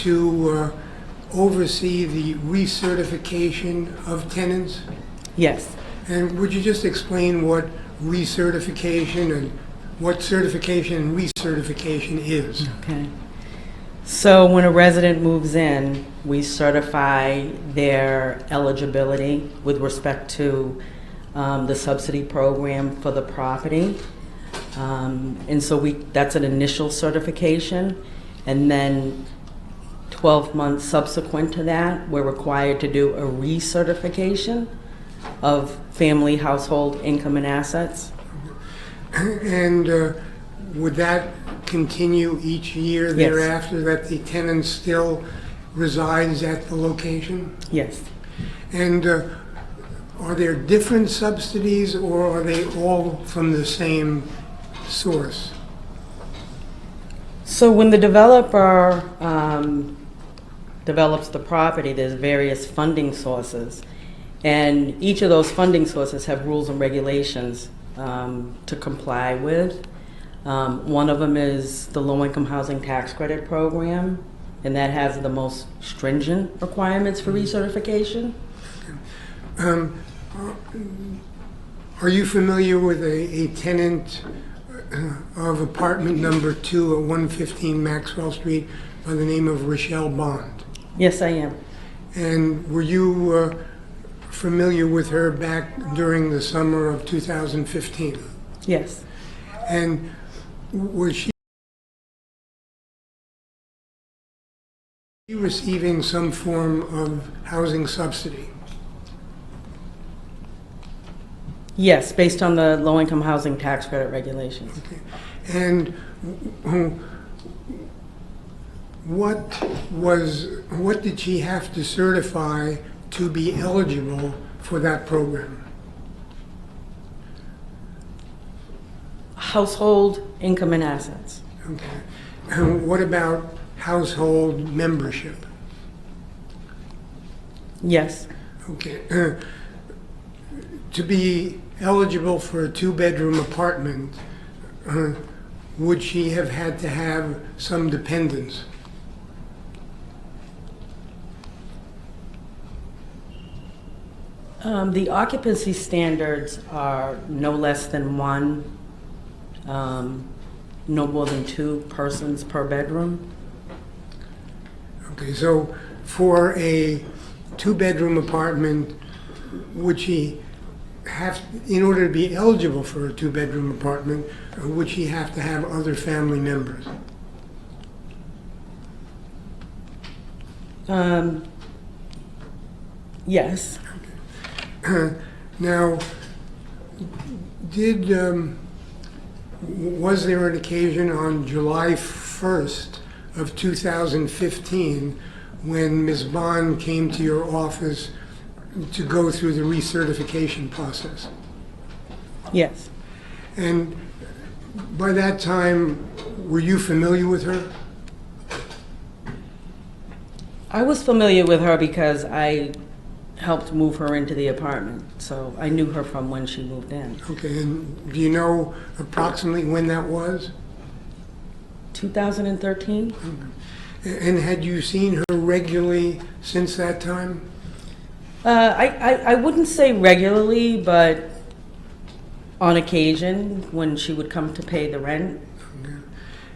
to oversee the recertification of tenants? Yes. And would you just explain what recertification and what certification and recertification is? Okay. So when a resident moves in, we certify their eligibility with respect to the subsidy program for the property. And so that's an initial certification. And then 12 months subsequent to that, we're required to do a recertification of family, household, income, and assets. And would that continue each year thereafter, that the tenant still resides at the location? Yes. And are there different subsidies, or are they all from the same source? So when the developer develops the property, there's various funding sources. And each of those funding sources have rules and regulations to comply with. One of them is the low-income housing tax credit program, and that has the most stringent requirements for recertification. Are you familiar with a tenant of apartment number 2 at 115 Maxwell Street by the name of Rochelle Bond? Yes, I am. And were you familiar with her back during the summer of 2015? Yes. And was she receiving some form of housing subsidy? Yes, based on the low-income housing tax credit regulations. Okay. And what did she have to certify to be eligible for that program? Household, income, and assets. Okay. And what about household membership? Yes. Okay. To be eligible for a 2-bedroom apartment, would she have had to have some dependents? The occupancy standards are no less than 1, no more than 2 persons per bedroom. Okay, so for a 2-bedroom apartment, would she have, in order to be eligible for a 2-bedroom apartment, would she have to have other family members? Yes. Now, was there an occasion on July 1st of 2015 when Ms. Bond came to your office to go through the recertification process? Yes. And by that time, were you familiar with her? I was familiar with her because I helped move her into the apartment, so I knew her from when she moved in. Okay, and do you know approximately when that was? 2013? And had you seen her regularly since that time? I wouldn't say regularly, but on occasion when she would come to pay the rent. Okay.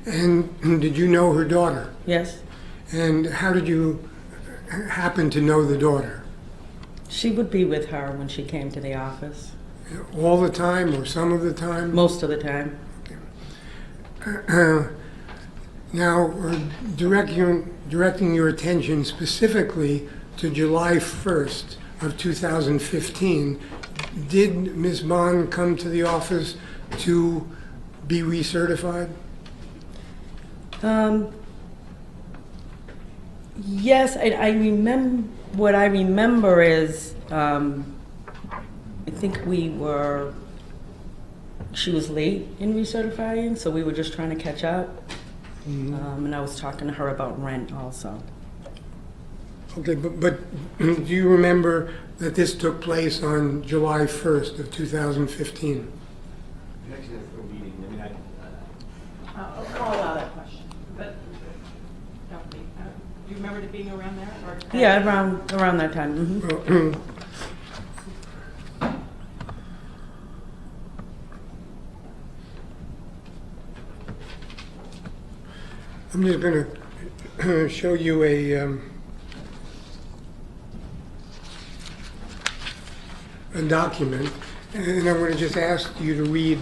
And did you know her daughter? Yes. And how did you happen to know the daughter? She would be with her when she came to the office. All the time or some of the time? Most of the time. Okay. Now, directing your attention specifically to July 1st of 2015, did Ms. Bond come to the office to be recertified? Yes, I remember. What I remember is, I think she was late in recertifying, so we were just trying to catch up. Mm-hmm. And I was talking to her about rent also. Okay, but do you remember that this took place on July 1st of 2015? Actually, that's the meeting. I mean, I'll allow that question, but you remember it being around there? Or Yeah, around that time. Mhm. I'm just going to show you a document, and I'm going to just ask you to read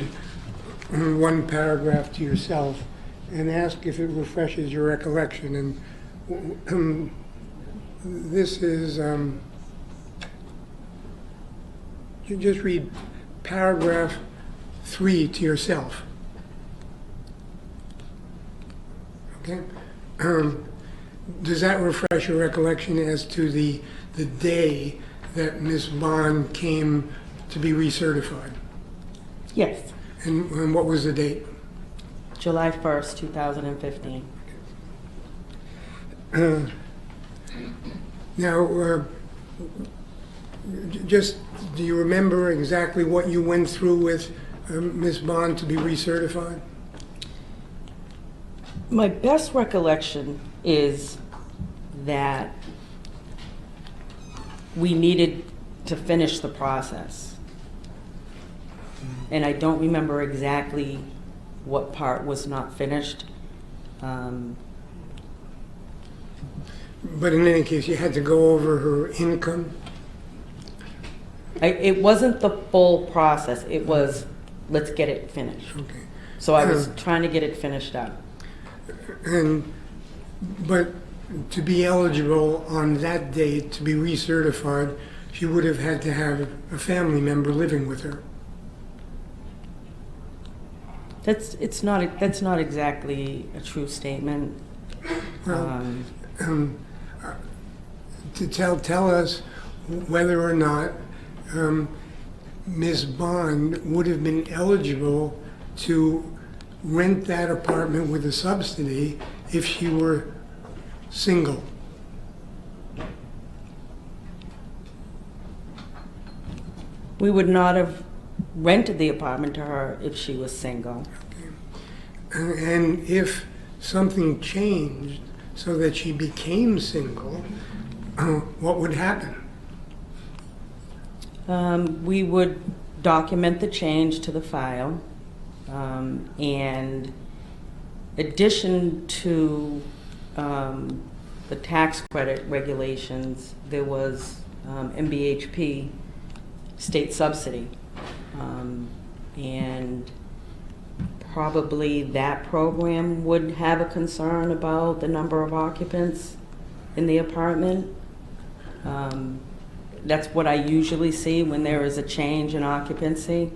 one paragraph to yourself and ask if it refreshes your recollection. And this is, you just read paragraph 3 to yourself. Okay? Does that refresh your recollection as to the day that Ms. Bond came to be recertified? Yes, And what was the date? July 1st, 2015. Now, just do you remember exactly what you went through with Ms. Bond to be recertified? My best recollection is that we needed to finish the process. And I don't remember exactly what part was not finished. But in any case, you had to go over her income? It wasn't the full process. It was, let's get it finished. Okay. So I was trying to get it finished up. But to be eligible on that date to be recertified, she would have had to have a family member living with her. That's not exactly a true statement. Well, to tell us whether or not Ms. Bond would have been eligible to rent that apartment with a subsidy if she were single. We would not have rented the apartment to her if she was single. And if something changed so that she became single, what would happen? We would document the change to the file, and addition to the tax credit regulations, there was MBHP state subsidy, and probably that program would have a concern about the number of occupants in the apartment. That's what I usually see when there is a change in occupancy.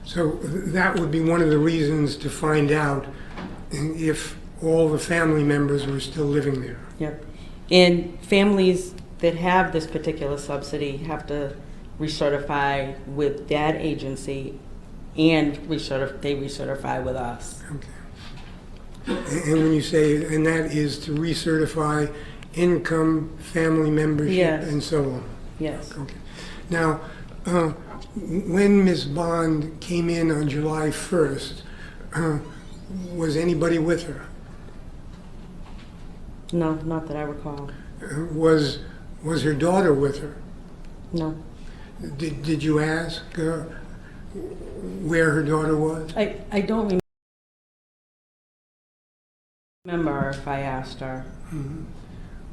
So that would be one of the reasons to find out if all the family members were still living there. Yep. And families that have this particular subsidy have to recertify with that agency, and they recertify with us. Okay. And when you say, and that is to recertify income, family membership, Yes. and so on? Yes. Okay. Now, when Ms. Bond came in on July 1st, was anybody with her? No, not that I recall. Was her daughter with her? No. Did you ask where her daughter was? I don't remember if I asked her. Mm-hmm.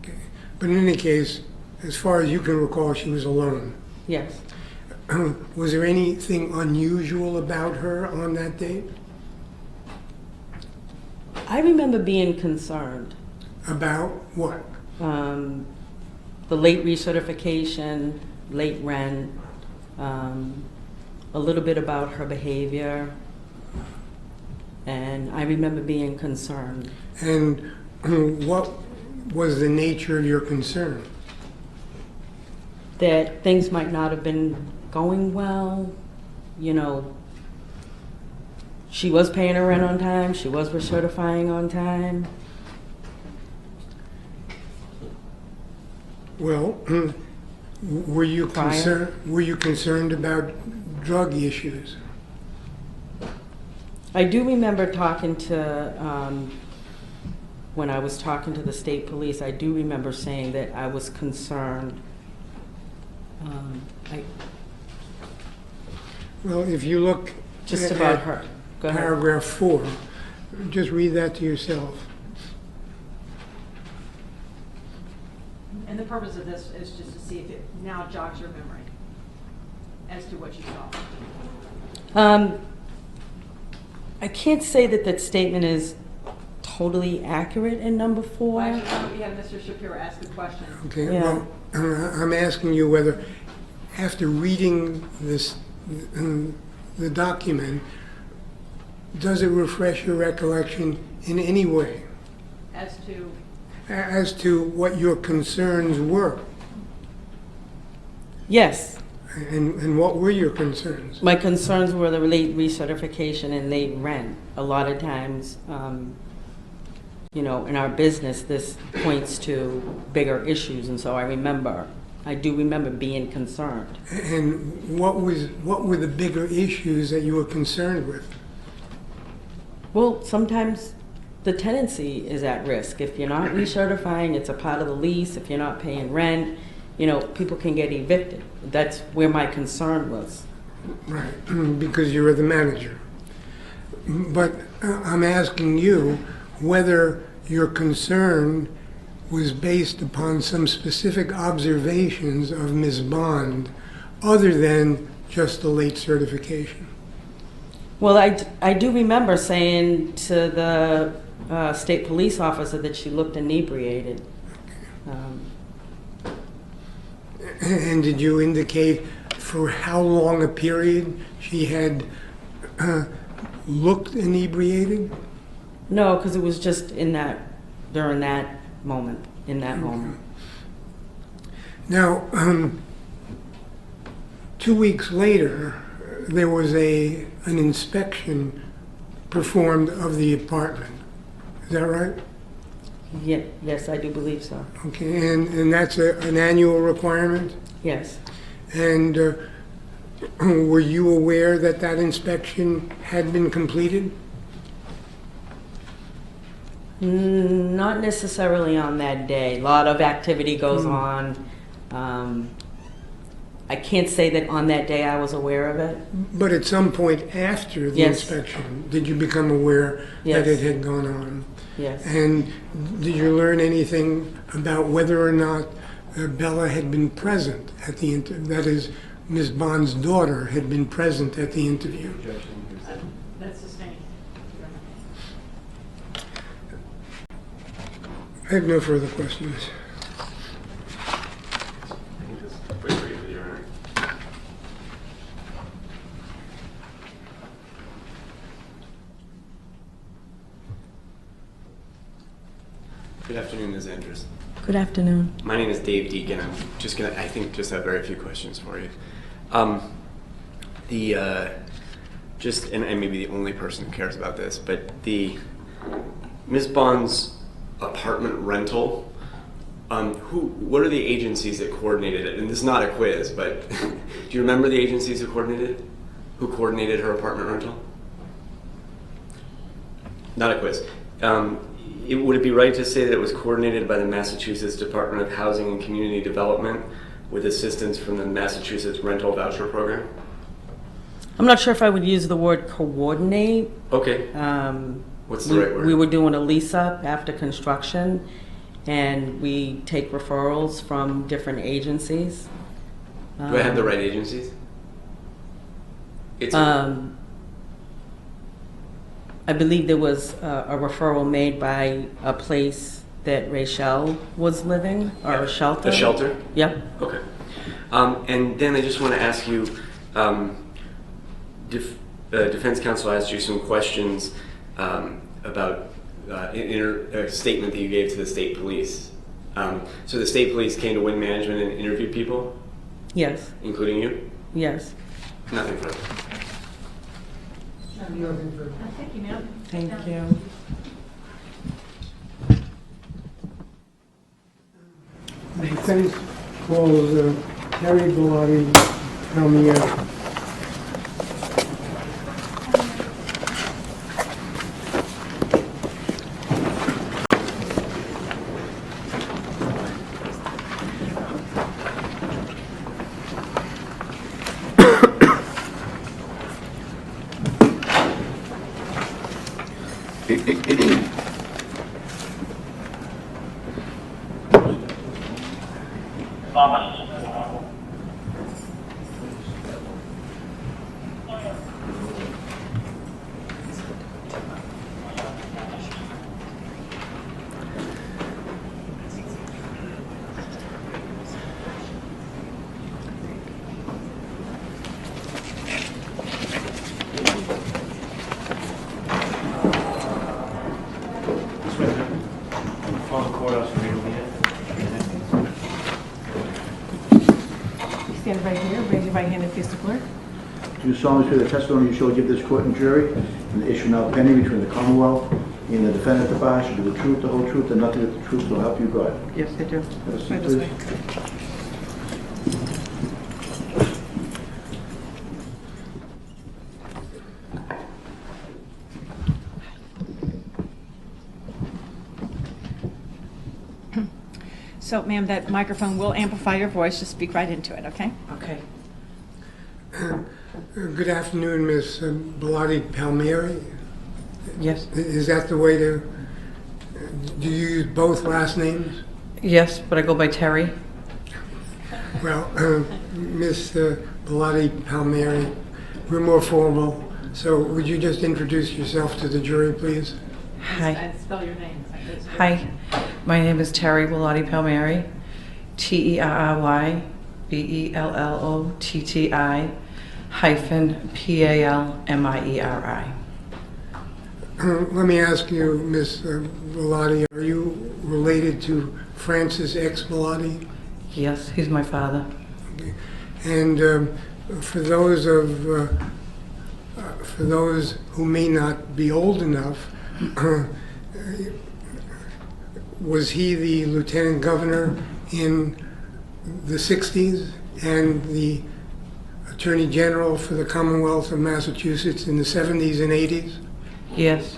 Okay. But in any case, as far as you can recall, she was alone. Yes. Was there anything unusual about her on that date? I remember being concerned. About what? The late recertification, late rent, a little bit about her behavior, and I remember being concerned. And what was the nature of your concern? That things might not have been going well, you know. She was paying her rent on time, she was recertifying on time. Well, were you Prior? concerned about drug issues? I do remember talking to when I was talking to the state police, I do remember saying that I was concerned. I, Well, if you look just at about her. Go ahead. paragraph 4, just read that to yourself. And the purpose of this is just to see if it now jogs your memory as to what you saw. I can't say that that statement is totally accurate in number 4. Well, actually, why don't we have Mr. Shapiro ask the question? Okay, Yeah. well, I'm asking you whether, after reading this, the document, does it refresh your recollection in any way As to, what your concerns were? Yes. And what were your concerns? My concerns were the late recertification and late rent. A lot of times, you know, in our business, this points to bigger issues, and so I do remember being concerned. And what were the bigger issues that you were concerned with? Well, sometimes the tenancy is at risk. If you're not recertifying, it's a part of the lease. If you're not paying rent, you know, people can get evicted. That's where my concern was. Right, because you were the manager. But I'm asking you whether your concern was based upon some specific observations of Ms. Bond other than just the late certification. Well, I do remember saying to the state police officer that she looked inebriated. And did you indicate for how long a period she had looked inebriated? No, because it was just during that moment, in that moment. Now, 2 weeks later, there was an inspection performed of the apartment. Is that right? Yeah, yes, I do believe so. Okay, and that's an annual requirement? Yes. And were you aware that that inspection had been completed? Not necessarily on that day. A lot of activity goes on. I can't say that on that day I was aware of it. But at some point after the Yes. inspection, did you become aware Yes. that it had gone on? Yes. And did you learn anything about whether or not Bella had been present at the interview? That is, Ms. Bond's daughter had been present at the interview. that's sustained. I have no further questions. Good afternoon, Ms. Andrews. Good afternoon. My name is Dave Deacon. I'm just gonna, I think, just have very few questions for you. And maybe the only person who cares about this, but Ms. Bond's apartment rental, what are the agencies that coordinated it? And this is not a quiz, but do you remember the agencies who coordinated it? Who coordinated her apartment rental? Not a quiz. Would it be right to say that it was coordinated by the Massachusetts Department of Housing and Community Development with assistance from the Massachusetts Rental Voucher Program? I'm not sure if I would use the word coordinate. Okay. What's the right word? We were doing a lease up after construction, and we take referrals from different agencies. Do I have the right agencies? It's I believe there was a referral made by a place that Rachel was living, or a shelter. a shelter? Yep. Okay. And then I just want to ask you, defense counsel asked you some questions about a statement that you gave to the state police. So the state police came to Wind Management and interviewed people, Yes. including you? Yes. Nothing further. Thank you, ma'am. Thank you. The defense calls Terry Bellotti, Palmieri. stand right here, raise your right hand and face the clerk. Do you solemnly swear the testimony you shall give this court and jury in the issue now pending between the Commonwealth and the defendant at the bar shall be the truth, the whole truth, and nothing but the truth, so help you God? Yes, I do. Have a seat, Right this please. way. So, ma'am, that microphone will amplify your voice. Just speak right into it, okay? Okay. Good afternoon, Miss Bellotti Palmieri. Yes. Is that the way to, do you use both last names? Yes, but I go by Terry. Well, Miss Bellotti Palmieri, we're more formal, so would you just introduce yourself to the jury, please? Hi. And spell your name. Hi. My name is Terry Bellotti Palmieri. TerryBellotti -PALMIERI. Let me ask you, Miss Bellotti, are you related to Francis X. Bellotti? Yes, he's my father. And for those who may not be old enough, was he the lieutenant governor in the 60s and the attorney general for the Commonwealth of Massachusetts in the 70s and 80s? Yes.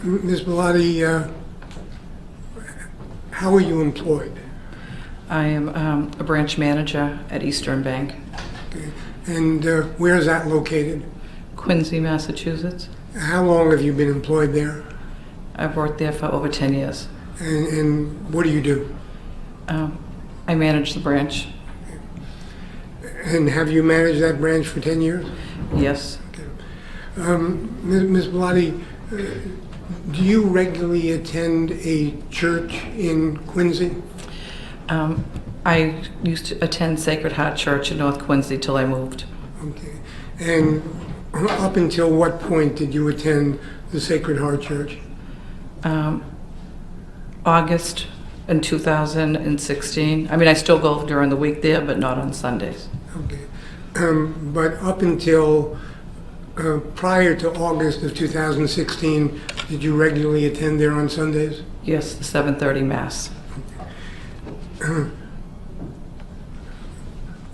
Ms. Bellotti, how are you employed? I am a branch manager at Eastern Bank, And where is that located? Quincy, Massachusetts. How long have you been employed there? I've worked there for over 10 years. And what do you do? I manage the branch. And have you managed that branch for 10 years? Yes. Ms. Bellotti, do you regularly attend a church in Quincy? I used to attend Sacred Heart Church in North Quincy till I moved. Okay. And up until what point did you attend the Sacred Heart Church? August in 2016. I mean, I still go during the week there, but not on Sundays. Okay. But up until prior to August of 2016, did you regularly attend there on Sundays? Yes, the 7:30 Mass.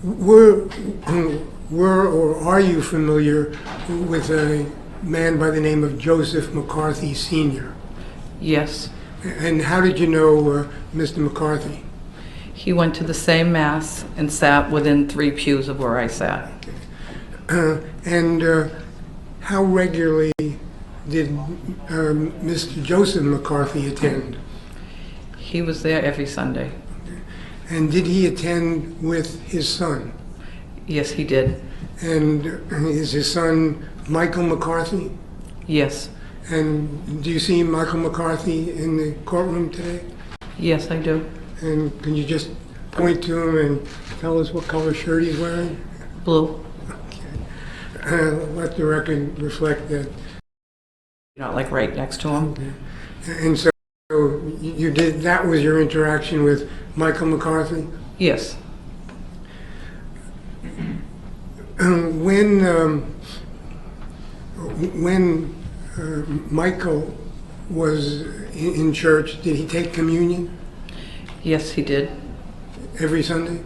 Were or are you familiar with a man by the name of Joseph McCarthy Sr.? Yes. And how did you know Mr. McCarthy? He went to the same Mass and sat within 3 pews of where I sat. And how regularly did Mr. Joseph McCarthy attend? He was there every Sunday. And did he attend with his son? Yes, he did. And is his son Michael McCarthy? Yes. And do you see Michael McCarthy in the courtroom today? Yes, I do. And can you just point to him and tell us what color shirt he's wearing? Blue. Let the record reflect that. Not like right next to him. And so you did, that was your interaction with Michael McCarthy? Yes. When Michael was in church, did he take communion Yes, he did. every Sunday?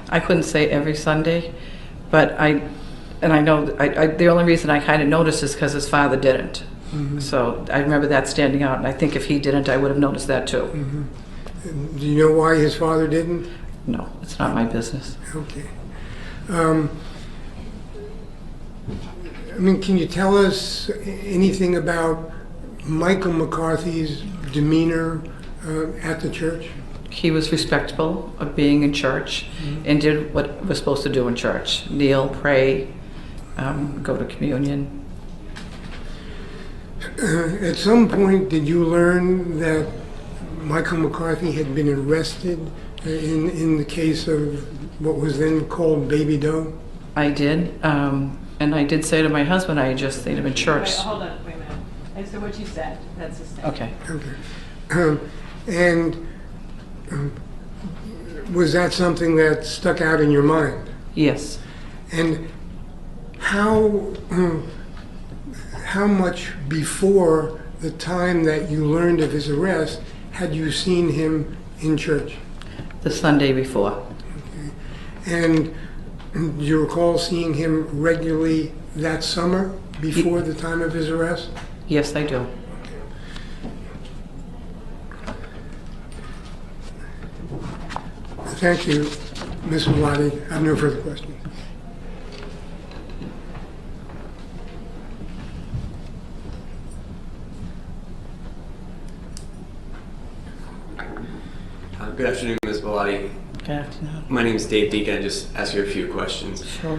I couldn't say every Sunday, but I know, the only reason I kind of noticed is because his father didn't. So I remember that standing out, and I think if he didn't, I would have noticed that too. Do you know why his father didn't? No, it's not my business. Okay. I mean, can you tell us anything about Michael McCarthy's demeanor at the church? He was respectful of being in church and did what we're supposed to do in church. Kneel, pray, go to communion. At some point, did you learn that Michael McCarthy had been arrested in the case of what was then called Baby Doe? I did, and I did say to my husband, I had just seen him in church. Wait, hold on, wait a minute. As to what you said, that's the thing. Okay. Okay. And was that something that stuck out in your mind? Yes. And how much before the time that you learned of his arrest had you seen him in church? The Sunday before. And do you recall seeing him regularly that summer before the time of his arrest? Yes, I do. Thank you, Ms. Malati. I have no further questions. Good afternoon, Ms. Bellotti. Good afternoon. My name is Dave Deacon. I just ask you a few questions. Sure.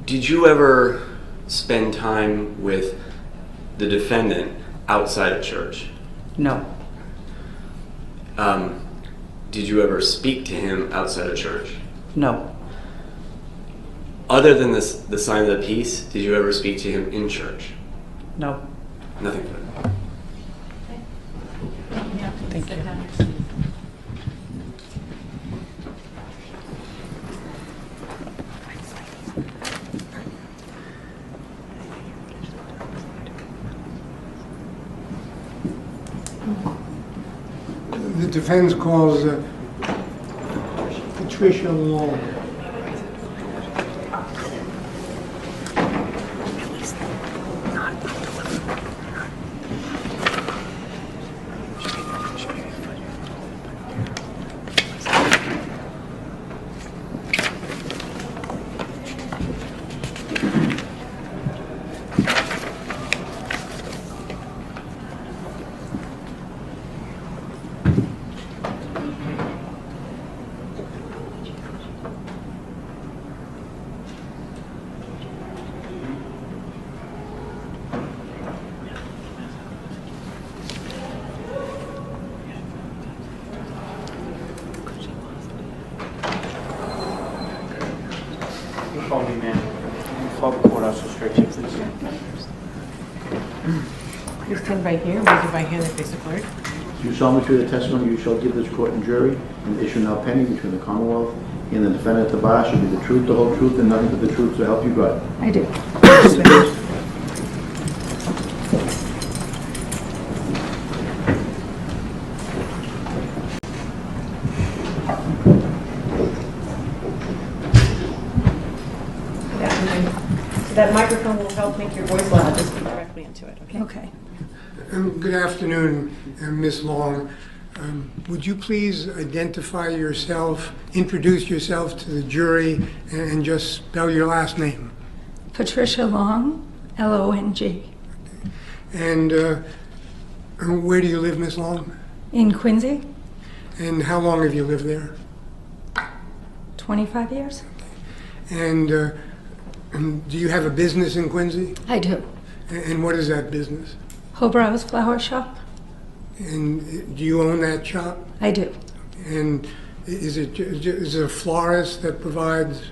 Did you ever spend time with the defendant outside of church? No. Did you ever speak to him outside of church? No. Other than the sign of the peace, did you ever speak to him in church? No. Nothing further. Thank you. The defense calls Patricia Long. Call me, man. Call the courthouse restriction, please. You stand right here, raise your right hand and face the clerk. Do you solemnly swear the testimony you shall give this court and jury in the issue now pending between the Commonwealth and the defendant at the bar shall be the truth, the whole truth, and nothing but the truth, so help you God? I do. That microphone will help make your voice loud. Just speak directly into it, okay? Okay. Good afternoon, Ms. Long. Would you please identify yourself, introduce yourself to the jury, and just spell your last name? Patricia Long, L-O-N-G, And where do you live, Ms. Long? in Quincy, And how long have you lived there? 25 years. And do you have a business in Quincy? I do. And what is that business? Hobrow's Flower Shop, And do you own that shop? I do. And is it a florist that provides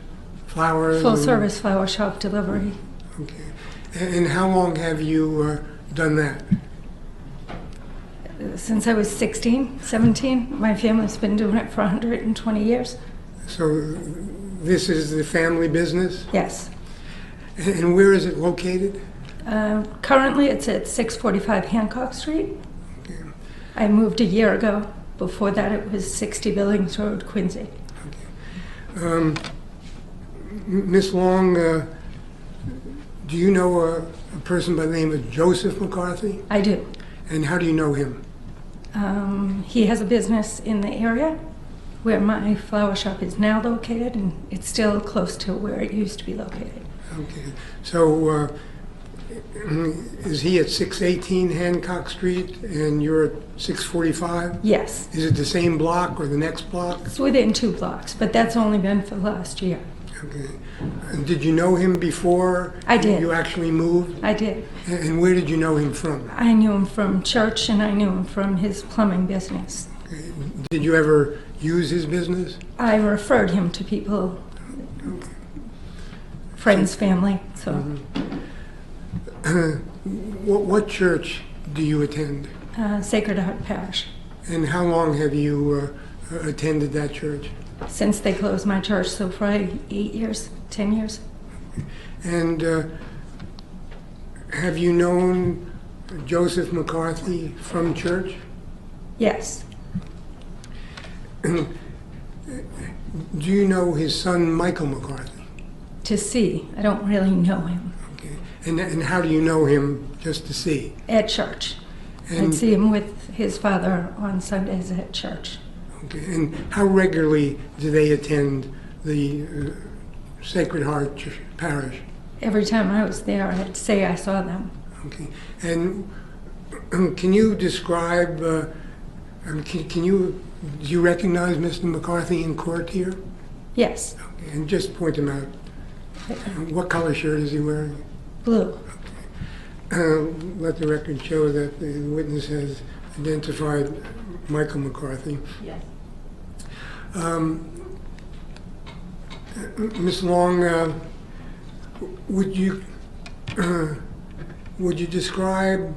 flowers? Full and- service flower shop delivery. Okay. And how long have you done that? Since I was 16, 17, my family's been doing it for 120 years. So this is the family business? Yes. And where is it located? Currently, it's at 645 Hancock Street. Okay. I moved a year ago. Before that, it was 60 Billings Road, Quincy. Miss Long, do you know a person by the name of Joseph McCarthy? I do. And how do you know him? He has a business in the area where my flower shop is now located, and it's still close to where it used to be located. Okay. So is he at 618 Hancock Street and you're at 645? Yes, Is it the same block or the next block? it's within 2 blocks, but that's only been for the last year. Okay. And did you know him before I did. you actually moved? I did. And where did you know him from? I knew him from church, and I knew him from his plumbing business. Okay. Did you ever use his business? I referred him to people, friends, family, so What church do you attend? Sacred Heart Parish. And how long have you attended that church? Since they closed my church, so probably 8 years, 10 years. And have you known Joseph McCarthy from church? Yes. Do you know his son, Michael McCarthy? To see. I don't really know him. Okay. And how do you know him, just to see? At church. And, I'd see him with his father on Sundays at church. okay. And how regularly do they attend the Sacred Heart Parish? Every time I was there, I'd say I saw them. Okay. And can you describe, do you recognize Mr. McCarthy in court here? Yes. Okay. And just point him out. What color shirt is he wearing? Blue. Let the record show that the witness has identified Michael McCarthy. Yes. Ms. Long, would you describe,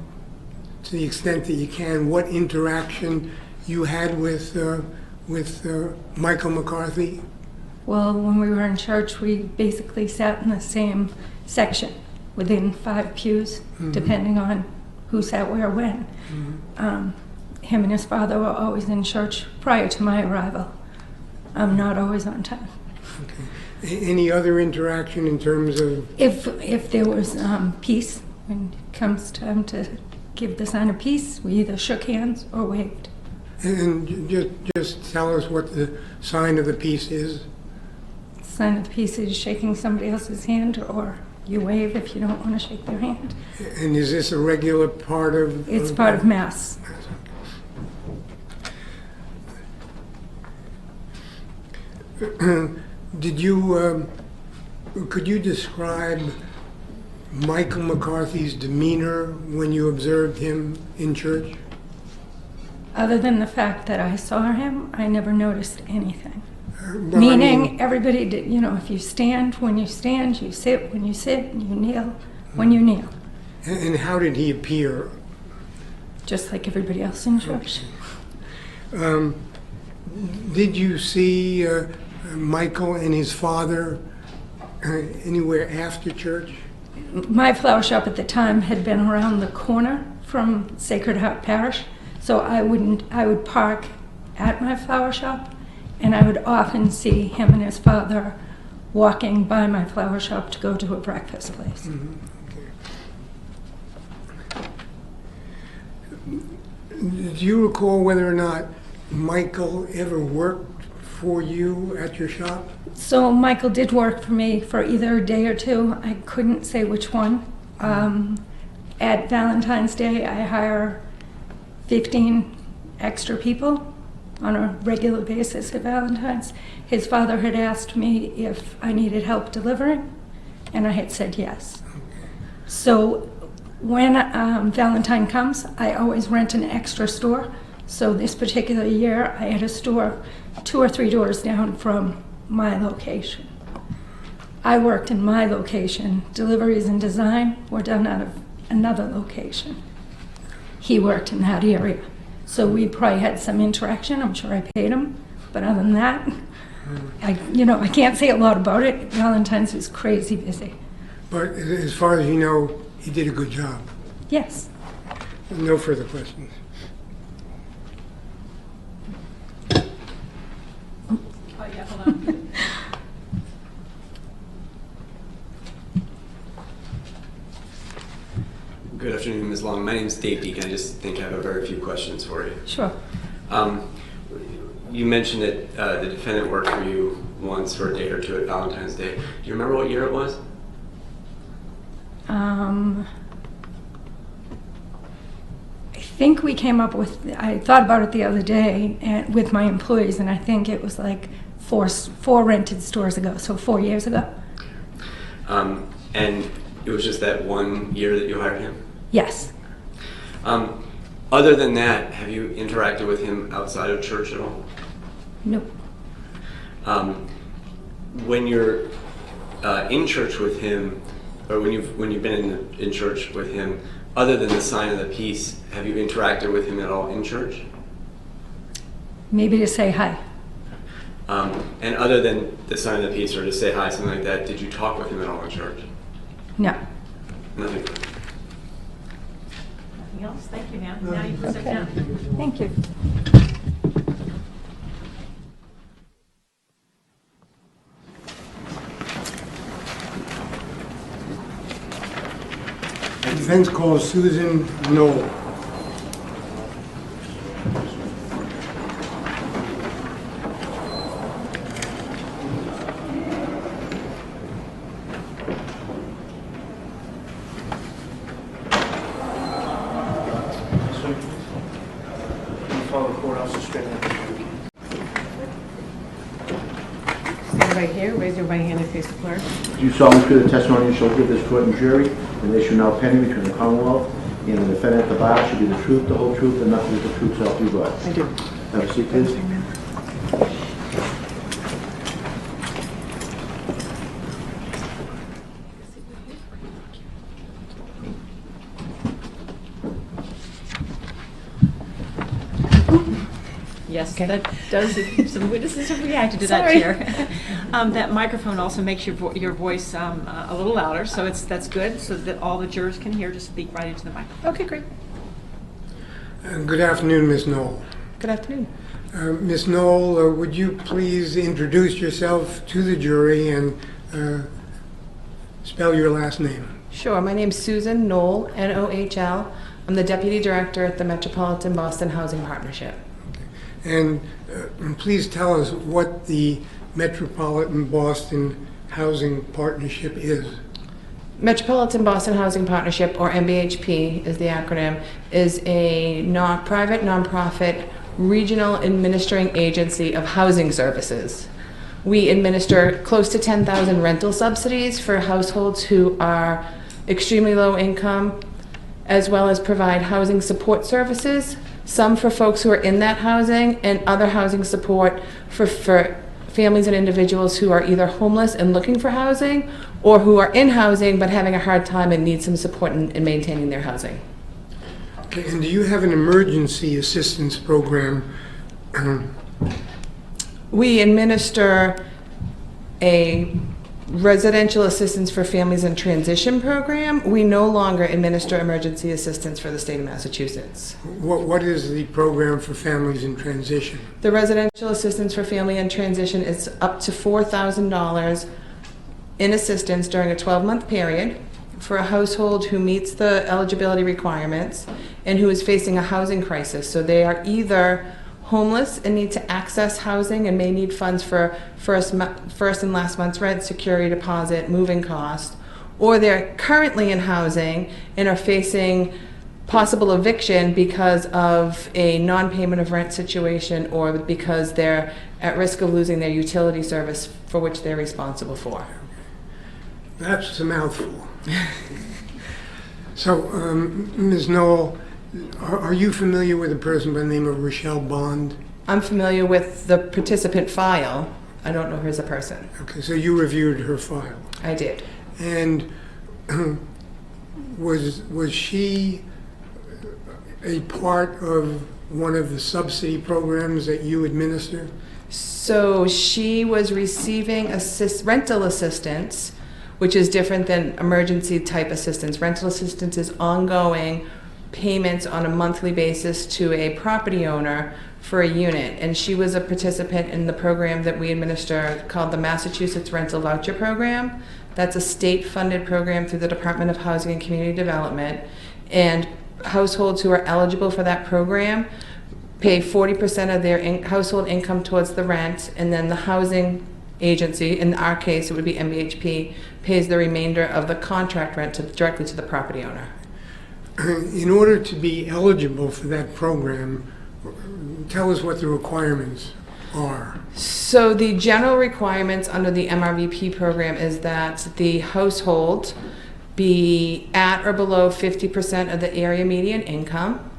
to the extent that you can, what interaction you had with Michael McCarthy? Well, when we were in church, we basically sat in the same section, within 5 pews, depending on who sat where when. Him and his father were always in church prior to my arrival. I'm not always on time. Okay. Any other interaction in terms of? If there was peace, when it comes time to give the sign of peace, we either shook hands or waved. And just tell us what the sign of the peace is. Sign of peace is shaking somebody else's hand, or you wave if you don't want to shake their hand. And is this a regular part of? It's part of Mass. Could you describe Michael McCarthy's demeanor when you observed him in church? Other than the fact that I saw him, I never noticed anything. Well, Meaning, I mean, everybody did, if you stand when you stand, you sit when you sit, you kneel when you kneel. and how did he appear? Just like everybody else in church. Did you see Michael and his father anywhere after church? My flower shop at the time had been around the corner from Sacred Heart Parish, so I would park at my flower shop, and I would often see him and his father walking by my flower shop to go to a breakfast place. Do you recall whether or not Michael ever worked for you at your shop? So Michael did work for me for either a day or two. I couldn't say which one. At Valentine's Day, I hire 15 extra people on a regular basis at Valentine's. His father had asked me if I needed help delivering, and I had said yes. So when Valentine comes, I always rent an extra store. So this particular year, I had a store 2 or 3 doors down from my location. I worked in my location. Deliveries and design were done out of another location. He worked in that area. So we probably had some interaction. I'm sure I paid him. But other than that, I can't say a lot about it. Valentine's was crazy busy. But as far as you know, he did a good job. Yes. No further questions. Oh, yeah, hold on. Good afternoon, Ms. Long. My name is Dave Deacon. I just think I have a very few questions for you. Sure. You mentioned that the defendant worked for you once for a day or two at Valentine's Day. Do you remember what year it was? I think we came up with, I thought about it the other day with my employees, and I think it was like four rented stores ago, so 4 years ago. And it was just that 1 year that you hired him? Yes. Other than that, have you interacted with him outside of church at all? Nope. When you're in church with him, or when you've been in church with him, other than the sign of the peace, have you interacted with him at all in church? maybe to say hi. And other than the sign of the peace or to say hi, something like that, did you talk with him at all in church? No. Nothing. Anything else? Thank you, ma'am. Now you can sit down. Thank you. Defense calls Susan Knoll. Sir, can you follow the courthouse straight ahead? Stand right here, raise your right hand and face the clerk. Do you solemnly swear the testimony you shall give this court and jury in the issue now pending between the Commonwealth and the defendant at the bar should be the truth, the whole truth, and nothing but the truth, so help you God? I do. Have a seat, please. Yes, that does, some witnesses have reacted to that, Sorry. Chair. That microphone also makes your voice a little louder, so that's good, so that all the jurors can hear. Just speak right into the microphone. Okay, great. Good afternoon, Ms. Knoll. Good afternoon. Ms. Knoll, would you please introduce yourself to the jury and spell your last name? Sure, my name's Susan Knoll, N-O-H-L. I'm the Deputy Director at the Metropolitan Boston Housing Partnership. And please tell us what the Metropolitan Boston Housing Partnership is. Metropolitan Boston Housing Partnership, or MBHP is the acronym, is a private nonprofit regional administering agency of housing services. We administer close to 10,000 rental subsidies for households who are extremely low income, as well as provide housing support services, some for folks who are in that housing, and other housing support for families and individuals who are either homeless and looking for housing, or who are in housing but having a hard time and need some support in maintaining their housing. Okay, and do you have an emergency assistance program? We administer a residential assistance for families in transition program. We no longer administer emergency assistance for the state of Massachusetts. What is the program for families in transition? The residential assistance for family in transition is up to $4,000 in assistance during a 12-month period for a household who meets the eligibility requirements and who is facing a housing crisis. So they are either homeless and need to access housing and may need funds for first and last month's rent, security deposit, moving cost, or they're currently in housing and are facing possible eviction because of a non-payment of rent situation, or because they're at risk of losing their utility service for which they're responsible for. That's a mouthful. So, Ms. Knoll, are you familiar with a person by the name of Rochelle Bond? I'm familiar with the participant file. I don't know her as a person. Okay, so you reviewed her file. I did. And was she a part of one of the subsidy programs that you administer? So she was receiving rental assistance, which is different than emergency type assistance. Rental assistance is ongoing payments on a monthly basis to a property owner for a unit. And she was a participant in the program that we administer called the Massachusetts Rental Voucher Program. That's a state-funded program through the Department of Housing and Community Development. And households who are eligible for that program pay 40% of their household income towards the rent, and then the housing agency, in our case it would be MBHP, pays the remainder of the contract rent directly to the property owner. In order to be eligible for that program, tell us what the requirements are. So the general requirements under the MRVP program is that the household be at or below 50% of the area median income,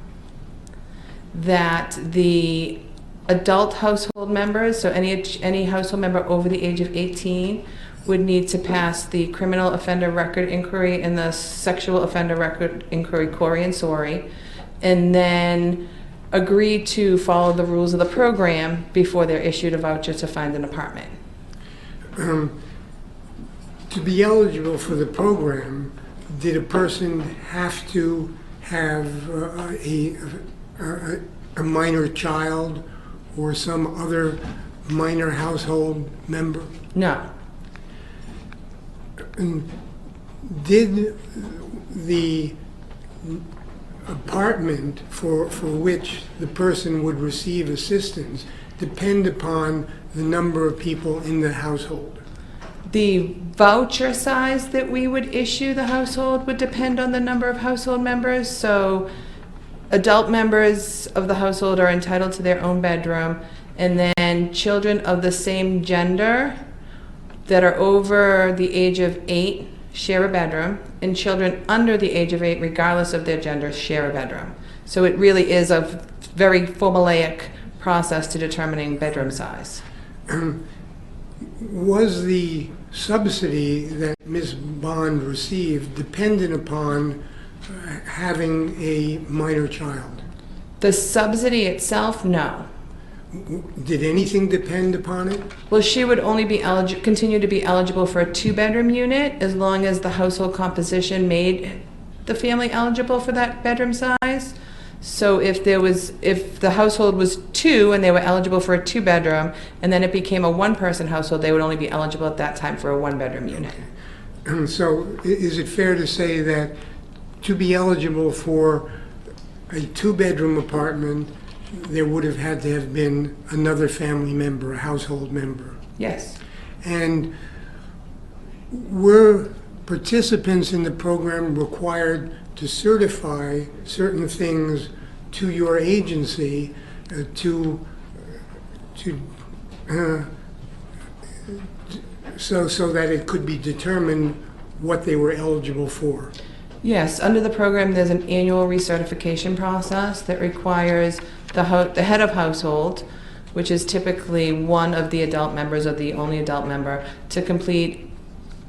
that the adult household members, so any household member over the age of 18, would need to pass the criminal offender record inquiry and the sexual offender record inquiry, Corey and Sori, and then agree to follow the rules of the program before they're issued a voucher to find an apartment. To be eligible for the program, did a person have to have a minor child or some other minor household member? No. And did the apartment for which the person would receive assistance depend upon the number of people in the household? The voucher size that we would issue the household would depend on the number of household members. So adult members of the household are entitled to their own bedroom, and then children of the same gender that are over the age of 8 share a bedroom, and children under the age of 8, regardless of their gender, share a bedroom. So it really is a very formulaic process to determining bedroom size. Was the subsidy that Ms. Bond received dependent upon having a minor child? The subsidy itself, no. Did anything depend upon it? Well, she would only be continue to be eligible for a 2-bedroom unit as long as the household composition made the family eligible for that bedroom size. So if the household was 2 and they were eligible for a 2-bedroom, and then it became a 1-person household, they would only be eligible at that time for a 1-bedroom unit. So is it fair to say that to be eligible for a 2-bedroom apartment, there would have had to have been another family member, a household member? Yes. And were participants in the program required to certify certain things to your agency so that it could be determined what they were eligible for? Yes, under the program, there's an annual recertification process that requires the head of household, which is typically one of the adult members or the only adult member, to complete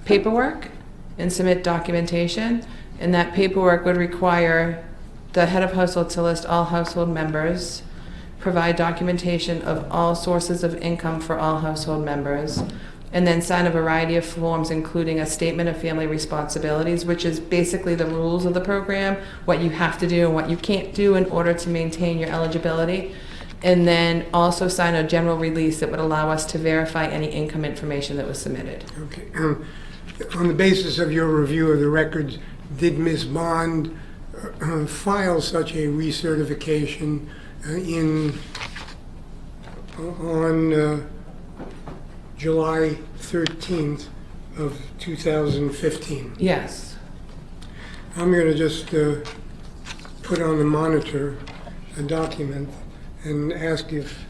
paperwork and submit documentation. And that paperwork would require the head of household to list all household members, provide documentation of all sources of income for all household members, and then sign a variety of forms, including a statement of family responsibilities, which is basically the rules of the program, what you have to do and what you can't do in order to maintain your eligibility. And then also sign a general release that would allow us to verify any income information that was submitted. Okay. On the basis of your review of the records, did Ms. Bond file such a recertification on July 13th of 2015? Yes. I'm going to just put on the monitor a document and ask if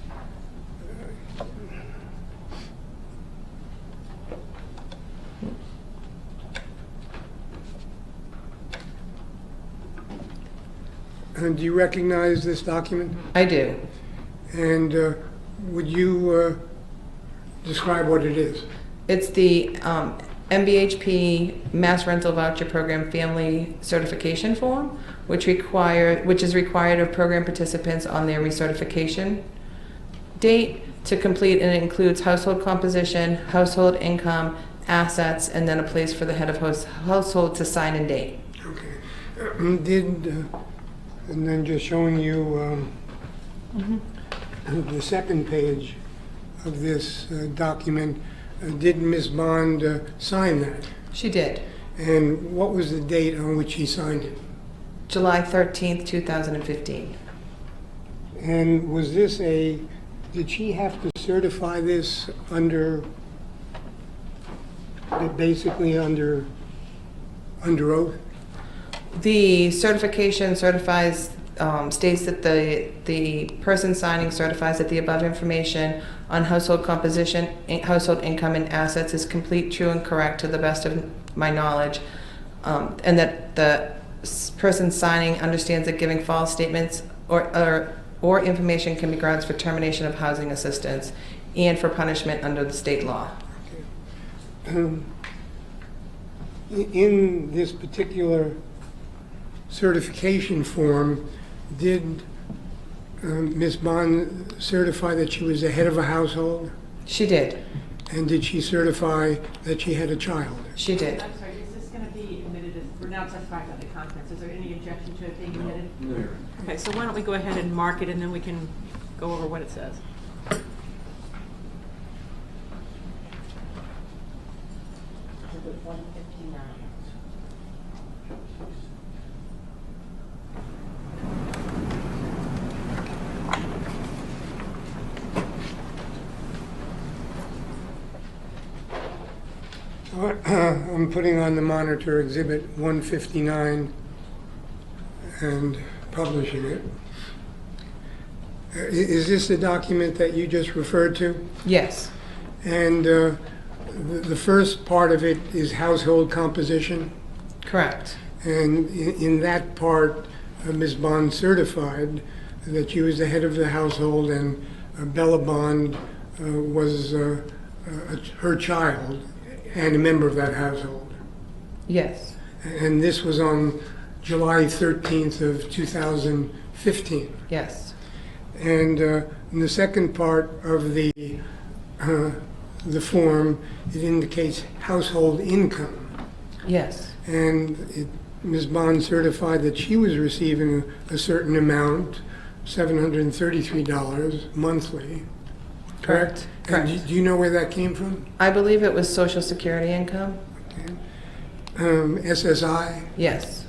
do you recognize this document? I do. And would you describe what it is? It's the MVHP Mass Rental Voucher Program Family Certification Form, which is required of program participants on their recertification date to complete, and it includes household composition, household income, assets, and then a place for the head of household to sign and date. Okay. And then just showing you the second page of this document, did Ms. Bond sign that? She did. And what was the date on which she signed it? July 13th, 2015. And was this did she have to certify this basically under oath? The certification certifies, states that the person signing certifies that the above information on household composition, household income, and assets is complete, true, and correct to the best of my knowledge, and that the person signing understands that giving false statements or information can be grounds for termination of housing assistance and for punishment under the state law. Okay. In this particular certification form, did Ms. Bond certify that she was the head of a household? She did. And did she certify that she had a child? She did. I'm sorry, is this going to be admitted, we're now testifying about the contents, is there any objection to it being admitted? No. Okay, so why don't we go ahead and mark it, and then we can go over what it says. I'm putting on the monitor Exhibit 159 and publishing it. Is this the document that you just referred to? Yes. And the first part of it is household composition? Correct. And in that part, Ms. Bond certified that she was the head of the household, and Bella Bond was her child and a member of that household. Yes. And this was on July 13th of 2015. Yes. And in the second part of the form, it indicates household income. Yes. And Ms. Bond certified that she was receiving a certain amount, $733 monthly. Correct? Correct. And do you know where that came from? I believe it was Social Security income. Okay. SSI. Yes.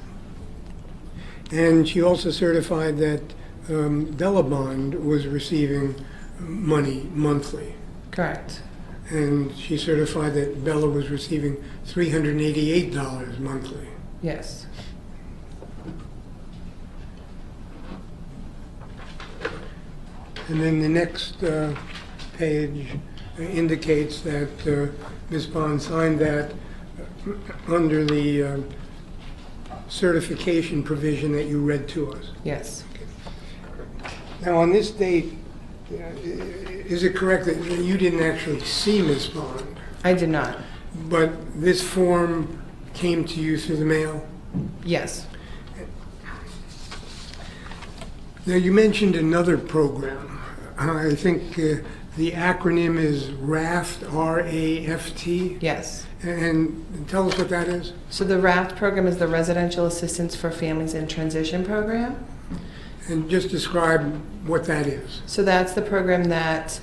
And she also certified that Bella Bond was receiving money monthly. Correct. And she certified that Bella was receiving $388 monthly. Yes. And then the next page indicates that Ms. Bond signed that under the certification provision that you read to us. Yes. Now, on this date, is it correct that you didn't actually see Ms. Bond, I did not. but this form came to you through the mail? Yes. Now, you mentioned another program. I think the acronym is RAFT, R-A-F-T. Yes. And tell us what that is. So the RAFT program is the Residential Assistance for Families in Transition program. And just describe what that is. So that's the program that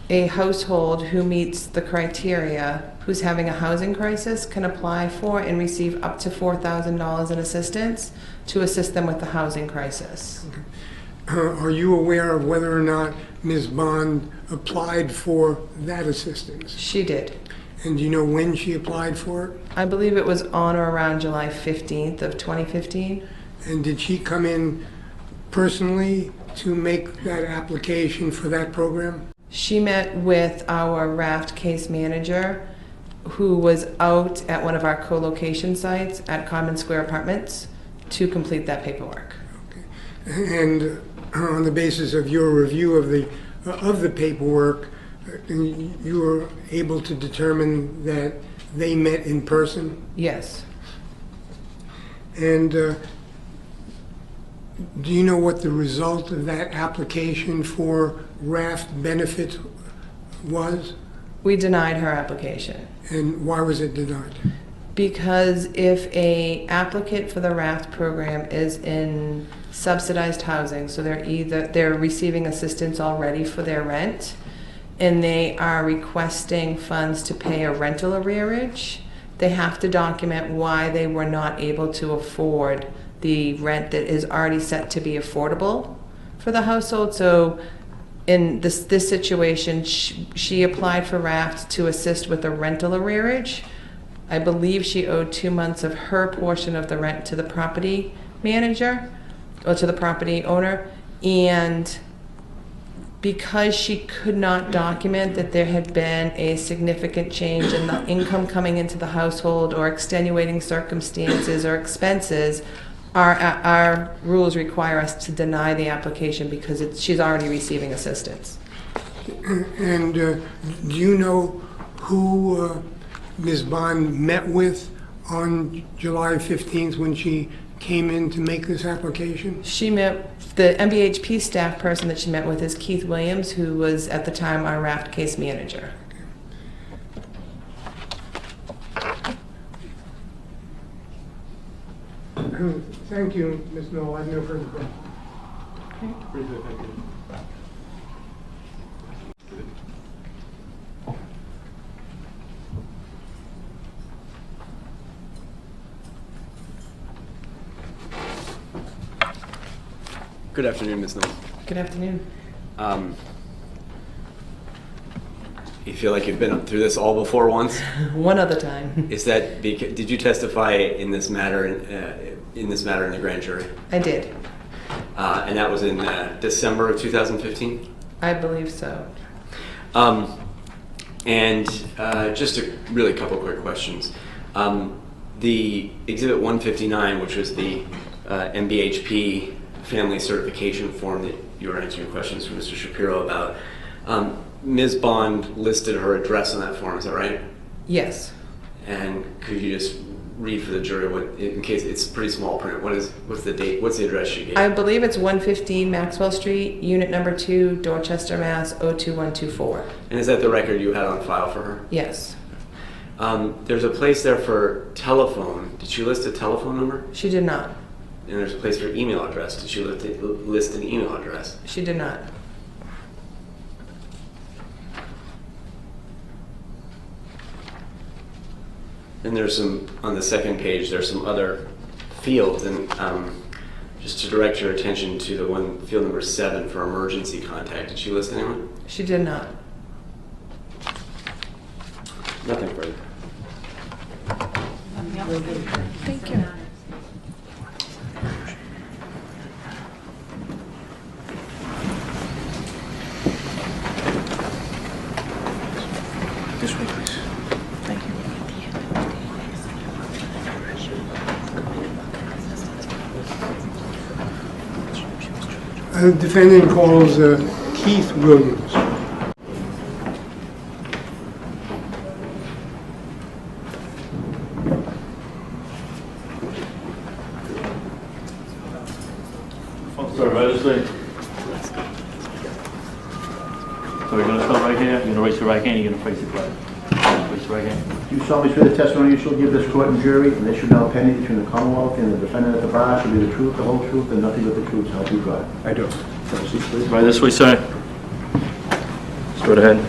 a household who meets the criteria, who's having a housing crisis, can apply for and receive up to $4,000 in assistance to assist them with the housing crisis. Are you aware of whether or not Ms. Bond applied for that assistance? She did. And do you know when she applied for it? I believe it was on or around July 15th of 2015. And did she come in personally to make that application for that program? She met with our RAFT case manager, who was out at one of our co-location sites at Common Square Apartments to complete that paperwork. And on the basis of your review of the paperwork, you were able to determine that they met in person? Yes. And do you know what the result of that application for RAFT benefits was? We denied her application. And why was it denied? Because if a applicant for the RAFT program is in subsidized housing, so they're receiving assistance already for their rent, and they are requesting funds to pay a rental arrearage, they have to document why they were not able to afford the rent that is already set to be affordable for the household. So in this situation, she applied for RAFT to assist with a rental arrearage. I believe she owed 2 months of her portion of the rent to the property manager, or to the property owner, and because she could not document that there had been a significant change in the income coming into the household or extenuating circumstances or expenses, our rules require us to deny the application because she's already receiving assistance. And do you know who Ms. Bond met with on July 15th when she came in to make this application? She met, the MBHP staff person that she met with is Keith Williams, who was at the time our RAFT case manager. Thank you, Ms. Knoll. I have no further questions. Pretty good, thank you. Good afternoon, Ms. Knoll. Good afternoon. You feel like you've been through this all before once? One other time. Is that did you testify in this matter in the grand jury? I did. And that was in December of 2015? I believe so. And just a really couple quick questions. The Exhibit 159, which was the MBHP family certification form that you were answering questions from Mr. Shapiro about, Ms. Bond listed her address on that form, is that right? Yes. And could you just read for the jury what, in case it's pretty small print, what's the date, what's the address she gave? I believe it's 115 Maxwell Street, Unit Number 2, Dorchester, Mass. 02124. And is that the record you had on file for her? Yes. There's a place there for telephone. Did she list a telephone number? She did not. And there's a place for email address. Did she list an email address? She did not. And there's some, on the second page, there's some other fields, and just to direct your attention to the one, field number 7 for emergency contact. Did she list anyone? She did not. Nothing further. Thank you. This way, please. Thank you. The defendant calls Keith Williams. Sorry, right this way. So we're gonna start right here. You're gonna raise your right hand. You're gonna face it right. Raise your right hand. Do you solemnly swear the testimony you shall give this court and jury, and this shall now pending between the Commonwealth and the defendant at the bar, shall be the truth, the whole truth, and nothing but the truth, so help you God? I do. Have a seat, please. Right this way, sir. Straight ahead.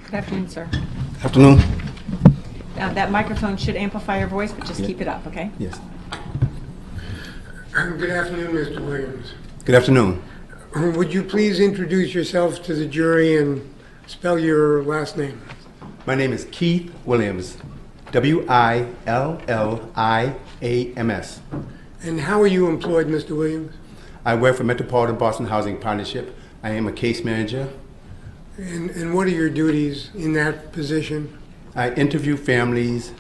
Good afternoon, sir. Afternoon. That microphone should amplify your voice, but just keep it up, okay? Yes. Good afternoon, Mr. Williams. Good afternoon. Would you please introduce yourself to the jury and spell your last name? My name is Keith Williams. Williams. And how are you employed, Mr. Williams? I work for Metropolitan Boston Housing Partnership. I am a case manager. And what are your duties in that position? I interview families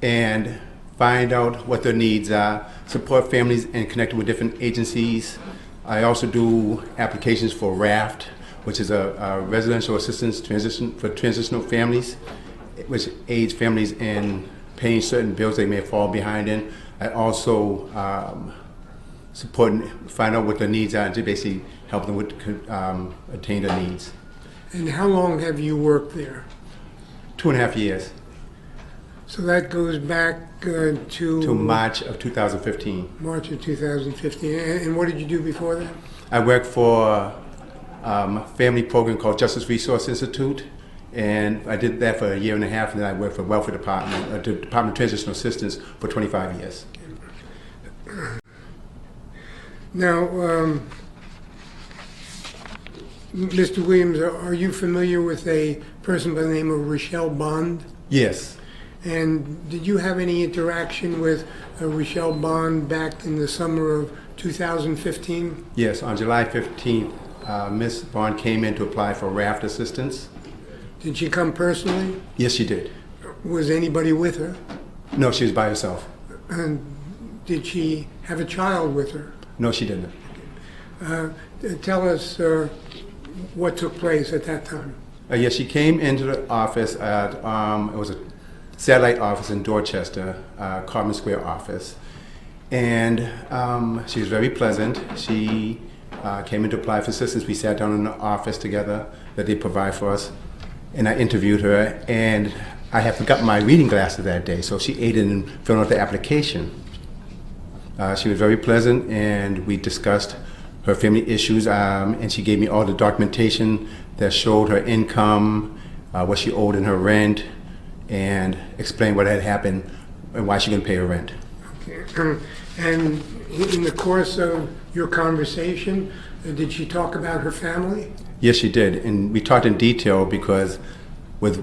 and find out what their needs are, support families and connect with different agencies. I also do applications for RAFT, which is a residential assistance for transitional families, which aids families in paying certain bills they may fall behind in. I also support and find out what their needs are and to basically help them with attain their needs. And how long have you worked there? 2.5 years. So that goes back To March of 2015. March of 2015. And what did you do before that? I worked for a family program called Justice Resource Institute, and I did that for 1.5 years, and then I worked for Welfare Department, the Department of Transitional Assistance for 25 years. Now, Mr. Williams, are you familiar with a person by the name of Rochelle Bond? Yes. And did you have any interaction with Rochelle Bond back in the summer of 2015? Yes, on July 15th, Ms. Bond came in to apply for RAFT assistance. Did she come personally? Yes, she did. Was anybody with her? No, she was by herself. And did she have a child with her? No, she didn't. Tell us what took place at that time? Yes, she came into the office at, it was a satellite office in Dorchester, Carmen Square office. And she was very pleasant. She came in to apply for assistance. We sat down in the office together that they provide for us. And I interviewed her, and I had forgotten my reading glasses that day, so she aided in filling out the application. She was very pleasant, and we discussed her family issues, and she gave me all the documentation that showed her income, what she owed in her rent, and explained what had happened and why she couldn't pay her rent. Okay. And in the course of your conversation, did she talk about her family? Yes, she did, and we talked in detail because with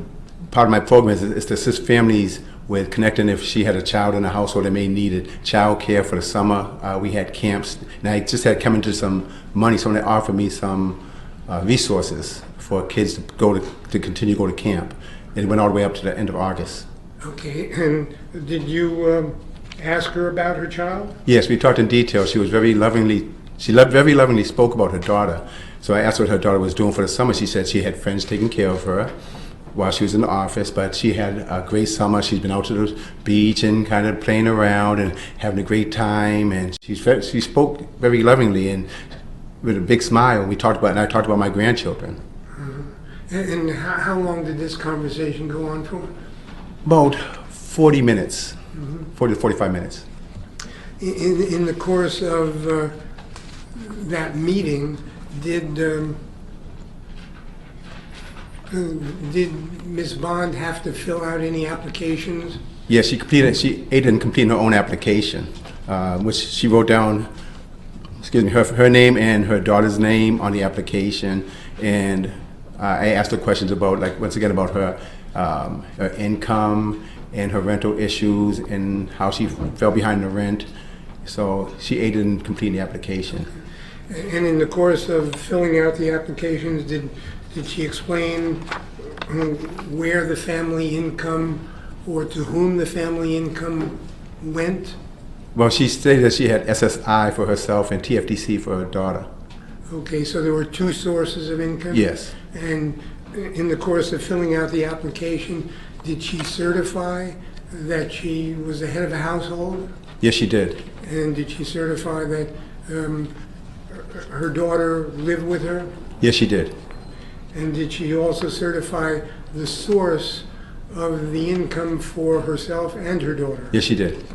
part of my program is to assist families with connecting if she had a child in the household that may needed child care for the summer. We had camps, and I just had come into some money. Someone had offered me some resources for kids to continue to go to camp. And it went all the way up to the end of August. Okay, and did you ask her about her child? Yes, we talked in detail. She was very lovingly spoke about her daughter. So I asked her what her daughter was doing for the summer. She said she had friends taking care of her while she was in the office, but she had a great summer. She's been out to the beach and kind of playing around and having a great time. And she spoke very lovingly and with a big smile. And I talked about my grandchildren. And how long did this conversation go on for? About 40 minutes, 40 to 45 minutes. In the course of that meeting, did Ms. Bond have to fill out any applications? Yes, she aided in completing her own application, which she wrote down, her name and her daughter's name on the application, and I asked her questions about, once again, about her income and her rental issues and how she fell behind the rent. So she aided in completing the application. And in the course of filling out the applications, did she explain where the family income or to whom the family income went? Well, she stated that she had SSI for herself and TFDC for her daughter. Okay, so there were two sources of income? Yes. And in the course of filling out the application, did she certify that she was the head of a household? Yes, she did. And did she certify that her daughter lived with her? Yes, she did. And did she also certify the source of the income for herself and her daughter? Yes, she did.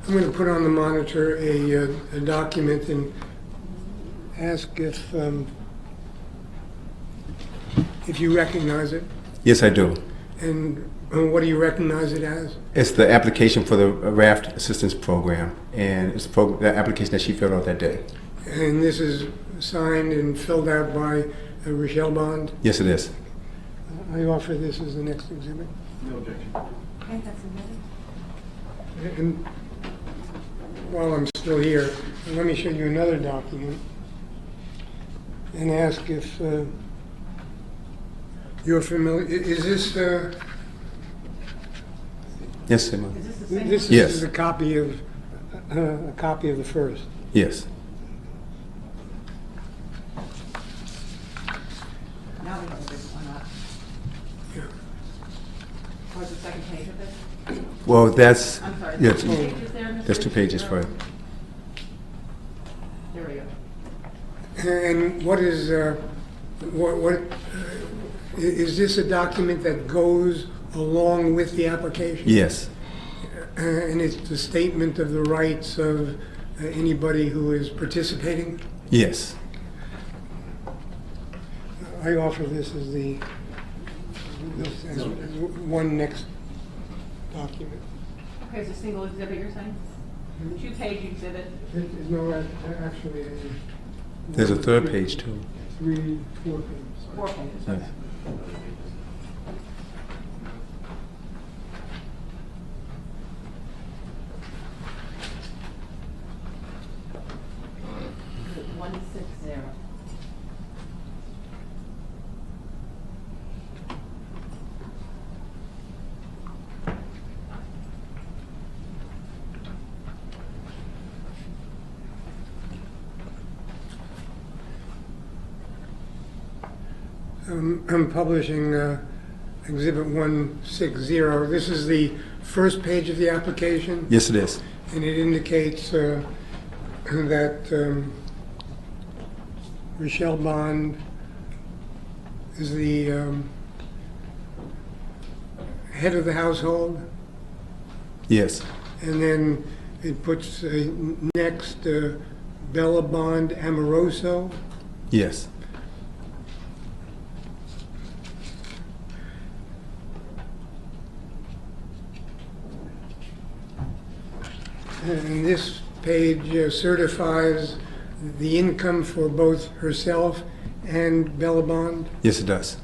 I'm going to put on the monitor a document and ask if you recognize it. Yes, I do. And what do you recognize it as? It's the application for the RAFT assistance program, and it's the application that she filled out that day. And this is signed and filled out by Rochelle Bond? Yes, it is. I offer this as the next exhibit. No objection. Okay, that's amazing. And while I'm still here, let me show you another document and ask if you're familiar. Is this Yes, Emma. Is this the same? this Yes. is a copy of the first? Yes. Now we have a big one up. Yeah. What's the second page of this? Well, that's I'm sorry, yeah, there's 2 pages there, Mr. there's 2 pages for it. There we go. And what is is this a document that goes along with the application? Yes. And it's the statement of the rights of anybody who is participating? Yes. I offer this as as one next document. Okay, it's a single exhibit you're saying? 2-page exhibit. No, actually, There's a third page too. 3, 4 pages. 4 pages, Yes. okay. Is it 160? I'm publishing Exhibit 160. This is the first page of the application, Yes, it is. and it indicates that Rochelle Bond is the head of the household, Yes. and then it puts next Bella Bond Amoroso. Yes. And this page certifies the income for both herself and Bella Bond. Yes, it does.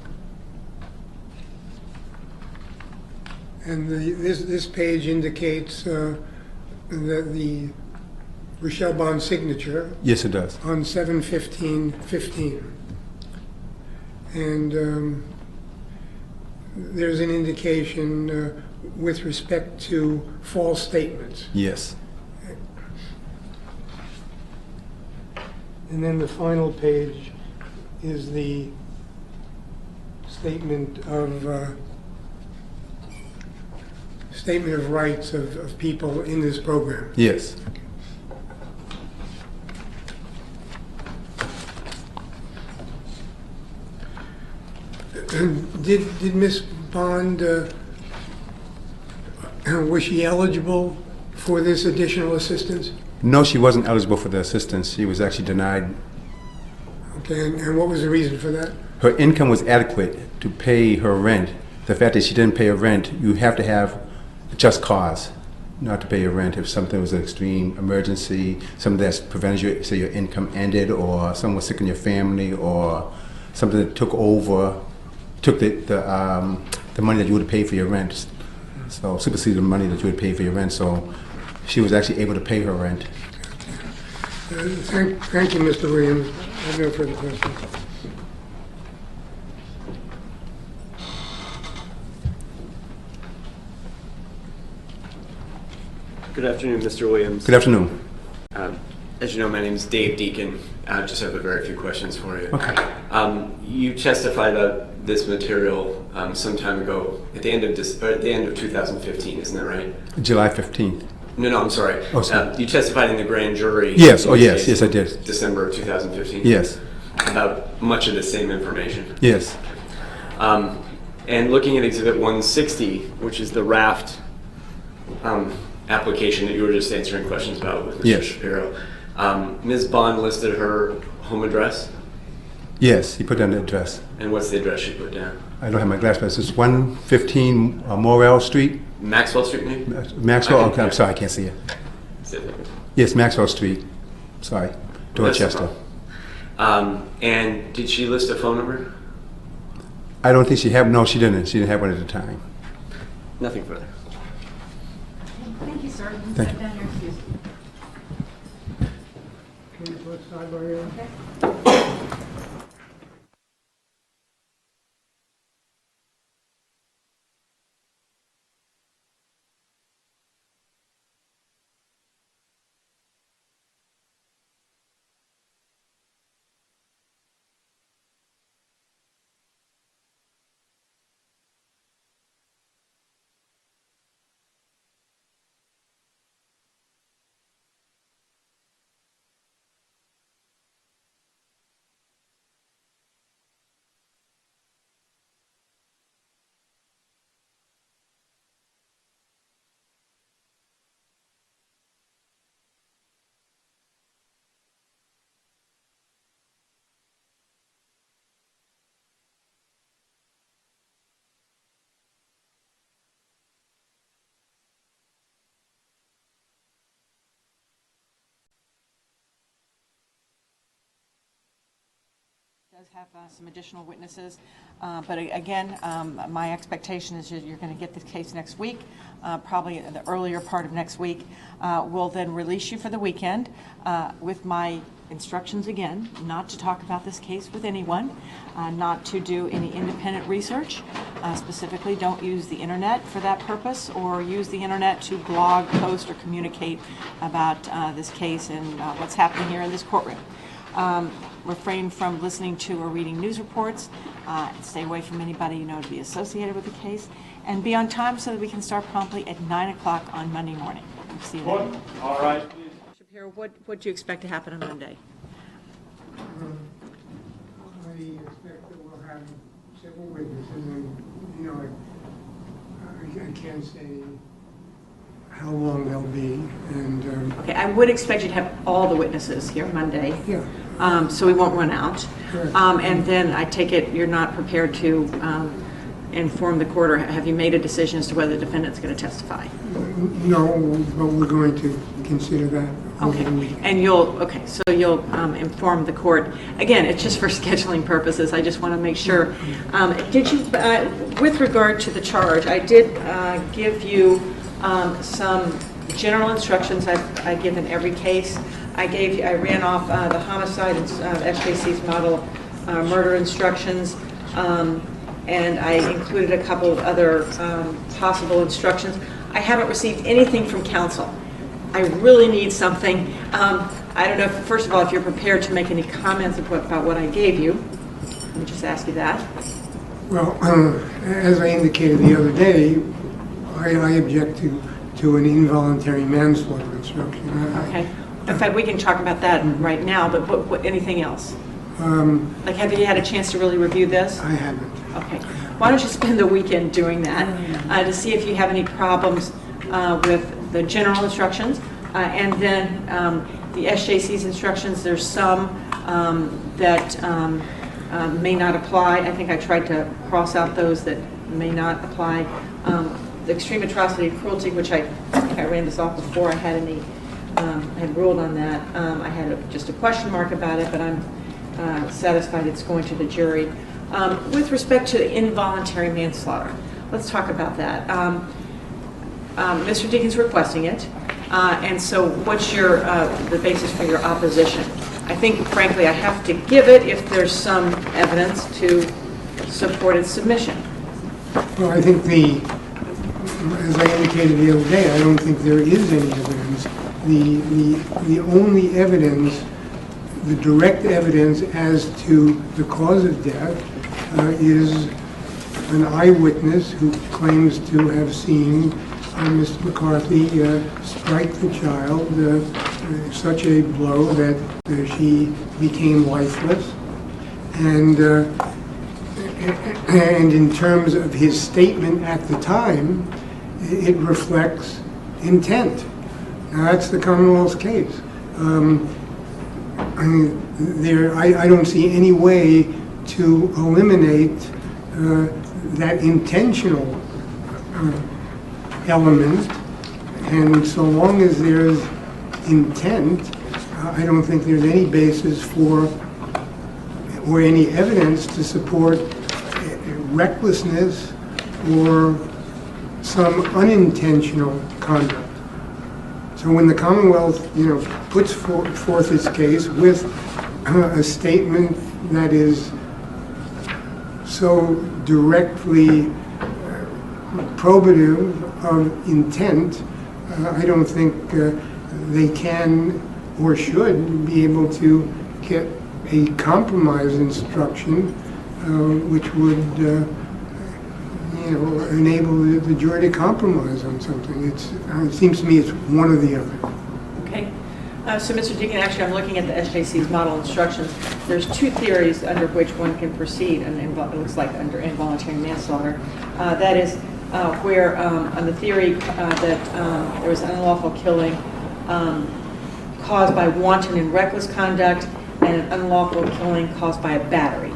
And this page indicates that the Rochelle Bond signature Yes, it does. on 7/15/15. And there's an indication with respect to false statements. Yes. And then the final page is the statement of rights of people in this program. Yes. Did Miss Bond was she eligible for this additional assistance? No, she wasn't eligible for the assistance. She was actually denied. Okay, and what was the reason for that? Her income was adequate to pay her rent. The fact that she didn't pay her rent, you have to have just cause not to pay your rent. If something was an extreme emergency, something that's prevented you, say your income ended, or someone was sick in your family, or something that took the money that you would have paid for your rent. So superseded the money that you would pay for your rent. So she was actually able to pay her rent. Thank you, Mr. Williams. I have no further questions. Good afternoon, Mr. Williams. Good afternoon. As you know, my name is Dave Deacon. I just have a very few questions for you. Okay. You testified about this material some time ago, at the end of 2015, isn't that right? July 15th. No, I'm sorry. Oh, sorry. You testified in the grand jury. Yes. Oh, yes. Yes, I did. December of 2015. Yes. About much of the same information. Yes. And looking at Exhibit 160, which is the RAFT application that you were just answering questions about with Mr. Yes. Shapiro, Ms. Bond listed her home address. Yes, he put down the address. And what's the address she put down? I don't have my glass, but it's 115 Morrell Street. Maxwell Street, maybe? Maxwell? Okay, I'm Yeah. sorry, I can't see it. Is it- Yes, Maxwell Street. Sorry. That's no Dorchester. problem. And did she list a phone number? I don't think she had, no, she didn't. She didn't have one at the time. Nothing further. Thank you, sir. Thank Sit you. down here, excuse me. Can you put sidebar here? Does have some additional witnesses, but again, my expectation is that you're going to get this case next week, probably in the earlier part of next week. We'll then release you for the weekend with my instructions again, not to talk about this case with anyone, not to do any independent research. Specifically, don't use the internet for that purpose, or use the internet to blog, post, or communicate about this case and what's happening here in this courtroom. Refrain from listening to or reading news reports, Stay away from anybody you know to be associated with the case, and be on time so that we can start promptly at 9 o'clock on Monday morning. We'll see you then. All right. Shapiro, what do you expect to happen on Monday? I expect that we'll have several witnesses, and, you know, I can't say how long they'll be, and, Okay, I would expect you to have all the witnesses here Monday. yeah. So we won't run out. Correct. And then I take it you're not prepared to inform the court, or have you made a decision as to whether the defendant's going to testify? No, but we're going to consider that over Okay, the weekend. and so you'll inform the court. Again, it's just for scheduling purposes. I just want to make sure. Did you, with regard to the charge, I did give you some general instructions I give in every case. I ran off the homicide and SJC's model murder instructions, and I included a couple of other possible instructions. I haven't received anything from counsel. I really need something. I don't know, first of all, if you're prepared to make any comments about what I gave you. Let me just ask you that. Well, as I indicated the other day, I object to an involuntary manslaughter instruction. Okay. In fact, we can talk about that right now, but what anything else? Like, have you had a chance to really review this? I haven't. Okay. Why don't you spend the weekend doing that to see if you have any problems with the general instructions, and then the SJC's instructions. There's some that may not apply. I think I tried to cross out those that may not apply. The extreme atrocity and cruelty, which I ran this off before I had any had ruled on that. I had just a question mark about it, but I'm satisfied it's going to the jury. With respect to involuntary manslaughter, let's talk about that. Mr. Deacon's requesting it, and so what's your the basis for your opposition? I think, frankly, I have to give it if there's some evidence to support its submission. Well, I think as I indicated the other day, I don't think there is any evidence. The only evidence, the direct evidence as to the cause of death is an eyewitness who claims to have seen Mr. McCarthy strike the child such a blow that she became lifeless. And in terms of his statement at the time, it reflects intent. Now, that's the Commonwealth's case. I don't see any way to eliminate that intentional element, and so long as there's intent, I don't think there's any basis for or any evidence to support recklessness or some unintentional conduct. So when the Commonwealth, puts forth its case with a statement that is so directly probative of intent, I don't think they can or should be able to get a compromise instruction which would enable the jury to compromise on something. It seems to me it's one or the other. Okay. So, Mr. Deacon, actually, I'm looking at the SJC's model instructions. There's two theories under which one can proceed, and it looks like under involuntary manslaughter. That is where, on the theory that there was unlawful killing caused by wanton and reckless conduct, and an unlawful killing caused by a battery.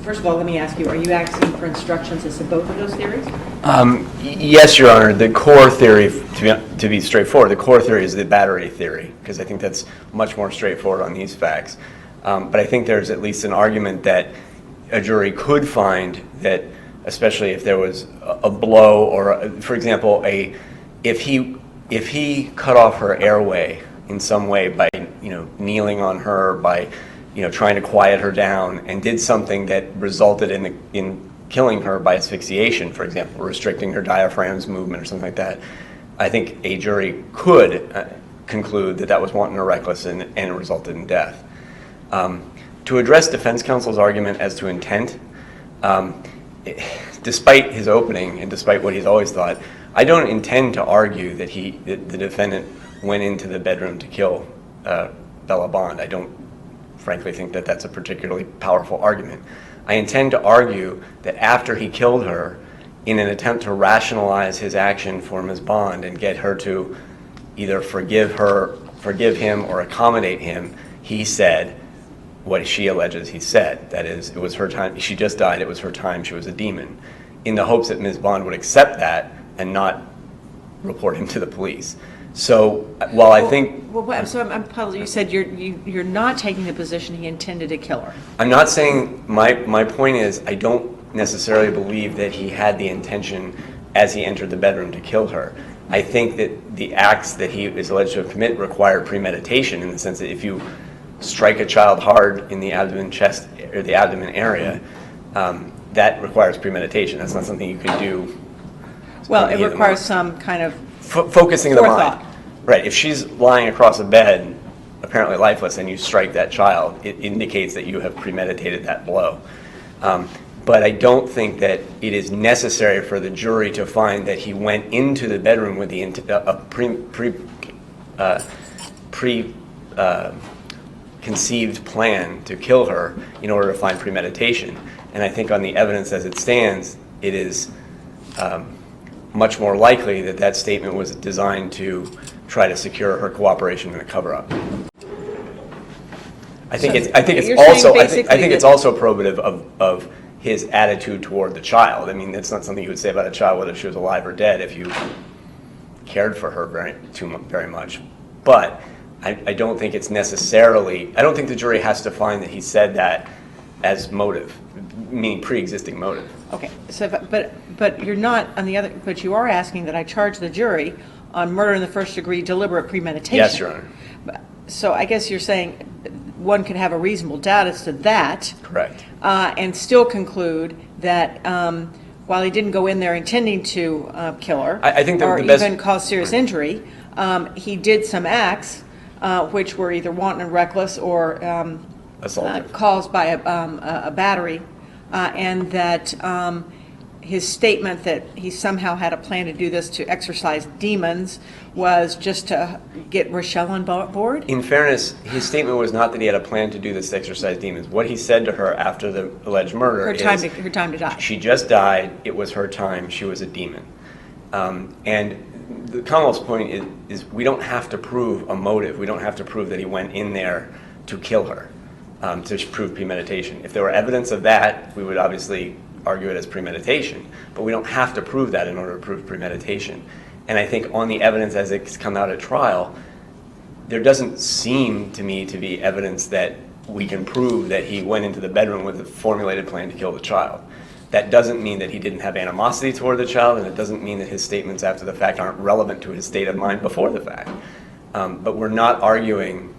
First of all, let me ask you, are you asking for instructions as to both of those theories? Yes, Your Honor. The core theory, to be straightforward, the core theory is the battery theory, because I think that's much more straightforward on these facts. But I think there's at least an argument that a jury could find that, especially if there was a blow or, for example, if he cut off her airway in some way by kneeling on her, by trying to quiet her down, and did something that resulted in killing her by asphyxiation, for example, restricting her diaphragm's movement or something like that, I think a jury could conclude that that was wanton or reckless and it resulted in death. to address defense counsel's argument as to intent, despite his opening and despite what he's always thought, I don't intend to argue that the defendant went into the bedroom to kill Bella Bond. I don't frankly think that that's a particularly powerful argument. I intend to argue that after he killed her, in an attempt to rationalize his action for Ms. Bond and get her to either forgive him or accommodate him, he said what she alleges he said. That is, it was her time, she just died, it was her time, she was a demon, in the hopes that Ms. Bond would accept that and not report him to the police. So while I think... I'm puzzled. You said you're not taking the position he intended to kill her. I'm not saying, my point is, I don't necessarily believe that he had the intention as he entered the bedroom to kill her. I think that the acts that he is alleged to have committed required premeditation, in the sense that if you strike a child hard in the abdomen, chest, or the abdomen area, that requires premeditation. That's not something you can do. Well, it requires some kind of focusing the forethought. mind. Right. If she's lying across a bed, apparently lifeless, and you strike that child, it indicates that you have premeditated that blow. But I don't think that it is necessary for the jury to find that he went into the bedroom with the conceived plan to kill her in order to find premeditation. And I think on the evidence as it stands, it is much more likely that that statement was designed to try to secure her cooperation in a cover-up. I think it's also probative of his attitude toward the child. I mean, that's not something you would say about a child, whether she was alive or dead, if you cared for her very much. But I don't think it's necessarily, I don't think the jury has to find that he said that as motive, meaning pre-existing motive. Okay, so but you're not on the other, but you are asking that I charge the jury on murder in the first degree, deliberate premeditation. Yes, Your Honor. So I guess you're saying one could have a reasonable doubt as to that. Correct. And still conclude that while he didn't go in there intending to kill her, I think or the best, even cause serious injury, he did some acts which were either wanton and reckless or caused by a battery, and that his statement that he somehow had a plan to do this to exorcise demons was just to get Rochelle on board? In fairness, his statement was not that he had a plan to do this to exorcise demons. What he said to her after the alleged murder her time to die. She just died, it was her time, she was a demon. And the Commonwealth's point is we don't have to prove a motive. We don't have to prove that he went in there to kill her, to prove premeditation. If there were evidence of that, we would obviously argue it as premeditation, but we don't have to prove that in order to prove premeditation. And I think on the evidence as it's come out at trial, there doesn't seem to me to be evidence that we can prove that he went into the bedroom with a formulated plan to kill the child. That doesn't mean that he didn't have animosity toward the child, and it doesn't mean that his statements after the fact aren't relevant to his state of mind before the fact. But we're not arguing,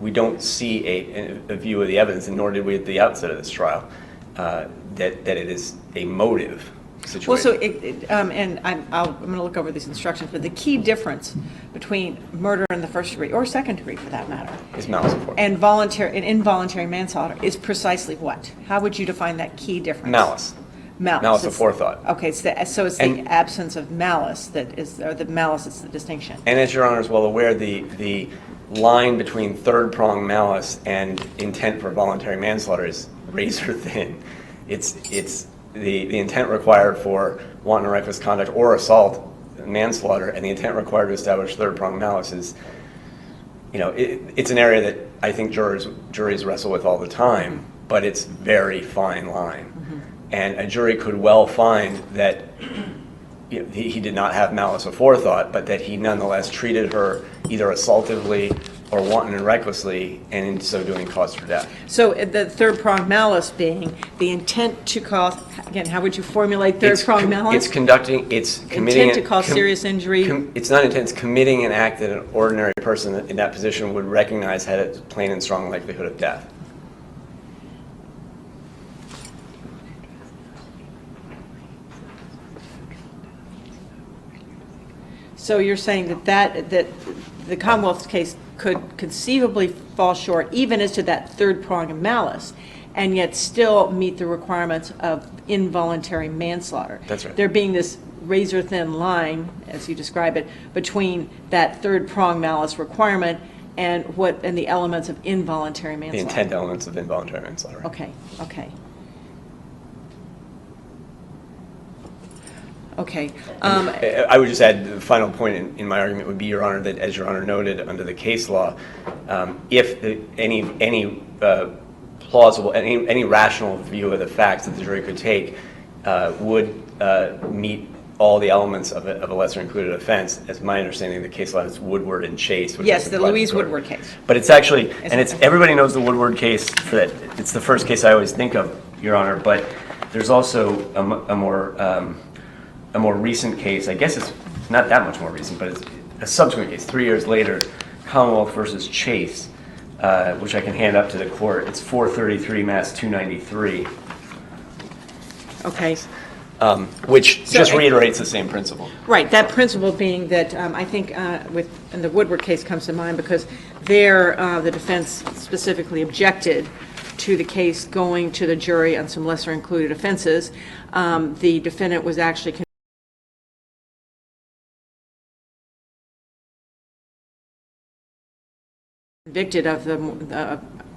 we don't see a view of the evidence, and nor did we at the outset of this trial, that it is a motive situation. Well, so, and I'm going to look over these instructions, but the key difference between murder in the first degree, or second degree for that matter, is malice aforethought. and involuntary manslaughter is precisely what? How would you define that key difference? Malice. Malice aforethought. Okay, so it's the absence of malice that is, or the malice is the distinction. And as Your Honor is well aware, the line between third-pronged malice and intent for voluntary manslaughter is razor thin. It's the intent required for wanton or reckless conduct or assault, manslaughter, and the intent required to establish third-pronged malice is, it's an area that I think juries wrestle with all the time, but it's very fine line. Mm-hmm. And a jury could well find that he did not have malice aforethought, but that he nonetheless treated her either assaultively or wanton and recklessly, and in so doing caused her death. So the third-pronged malice being the intent to cause, again, how would you formulate third-pronged malice? It's committing intent to cause serious injury. It's not intent, it's committing an act that an ordinary person in that position would recognize had a plain and strong likelihood of death. So you're saying that the Commonwealth's case could conceivably fall short even as to that third prong of malice, and yet still meet the requirements of involuntary manslaughter. That's right. There being this razor-thin line, as you describe it, between that third prong malice requirement and the elements of involuntary The manslaughter. intent elements of involuntary manslaughter. Okay, okay. Okay. I would just add the final point in my argument would be, Your Honor, that as Your Honor noted under the case law, if any plausible, any rational view of the facts that the jury could take would meet all the elements of a lesser included offense, as my understanding of the case law is Woodward and Chase. Which Yes, the Louise Woodward case. But it's actually, and it's everybody knows the Woodward case. For that, it's the first case I always think of, Your Honor. But there's also a more recent case. I guess it's not that much more recent, but it's a subsequent case, 3 years later, Commonwealth versus Chase, which I can hand up to the court. It's 433 Mass 293. Okay. Which So just reiterates the same principle. Right, that principle being that I think and the Woodward case comes to mind because there the defense specifically objected to the case going to the jury on some lesser included offenses. The defendant was actually convicted of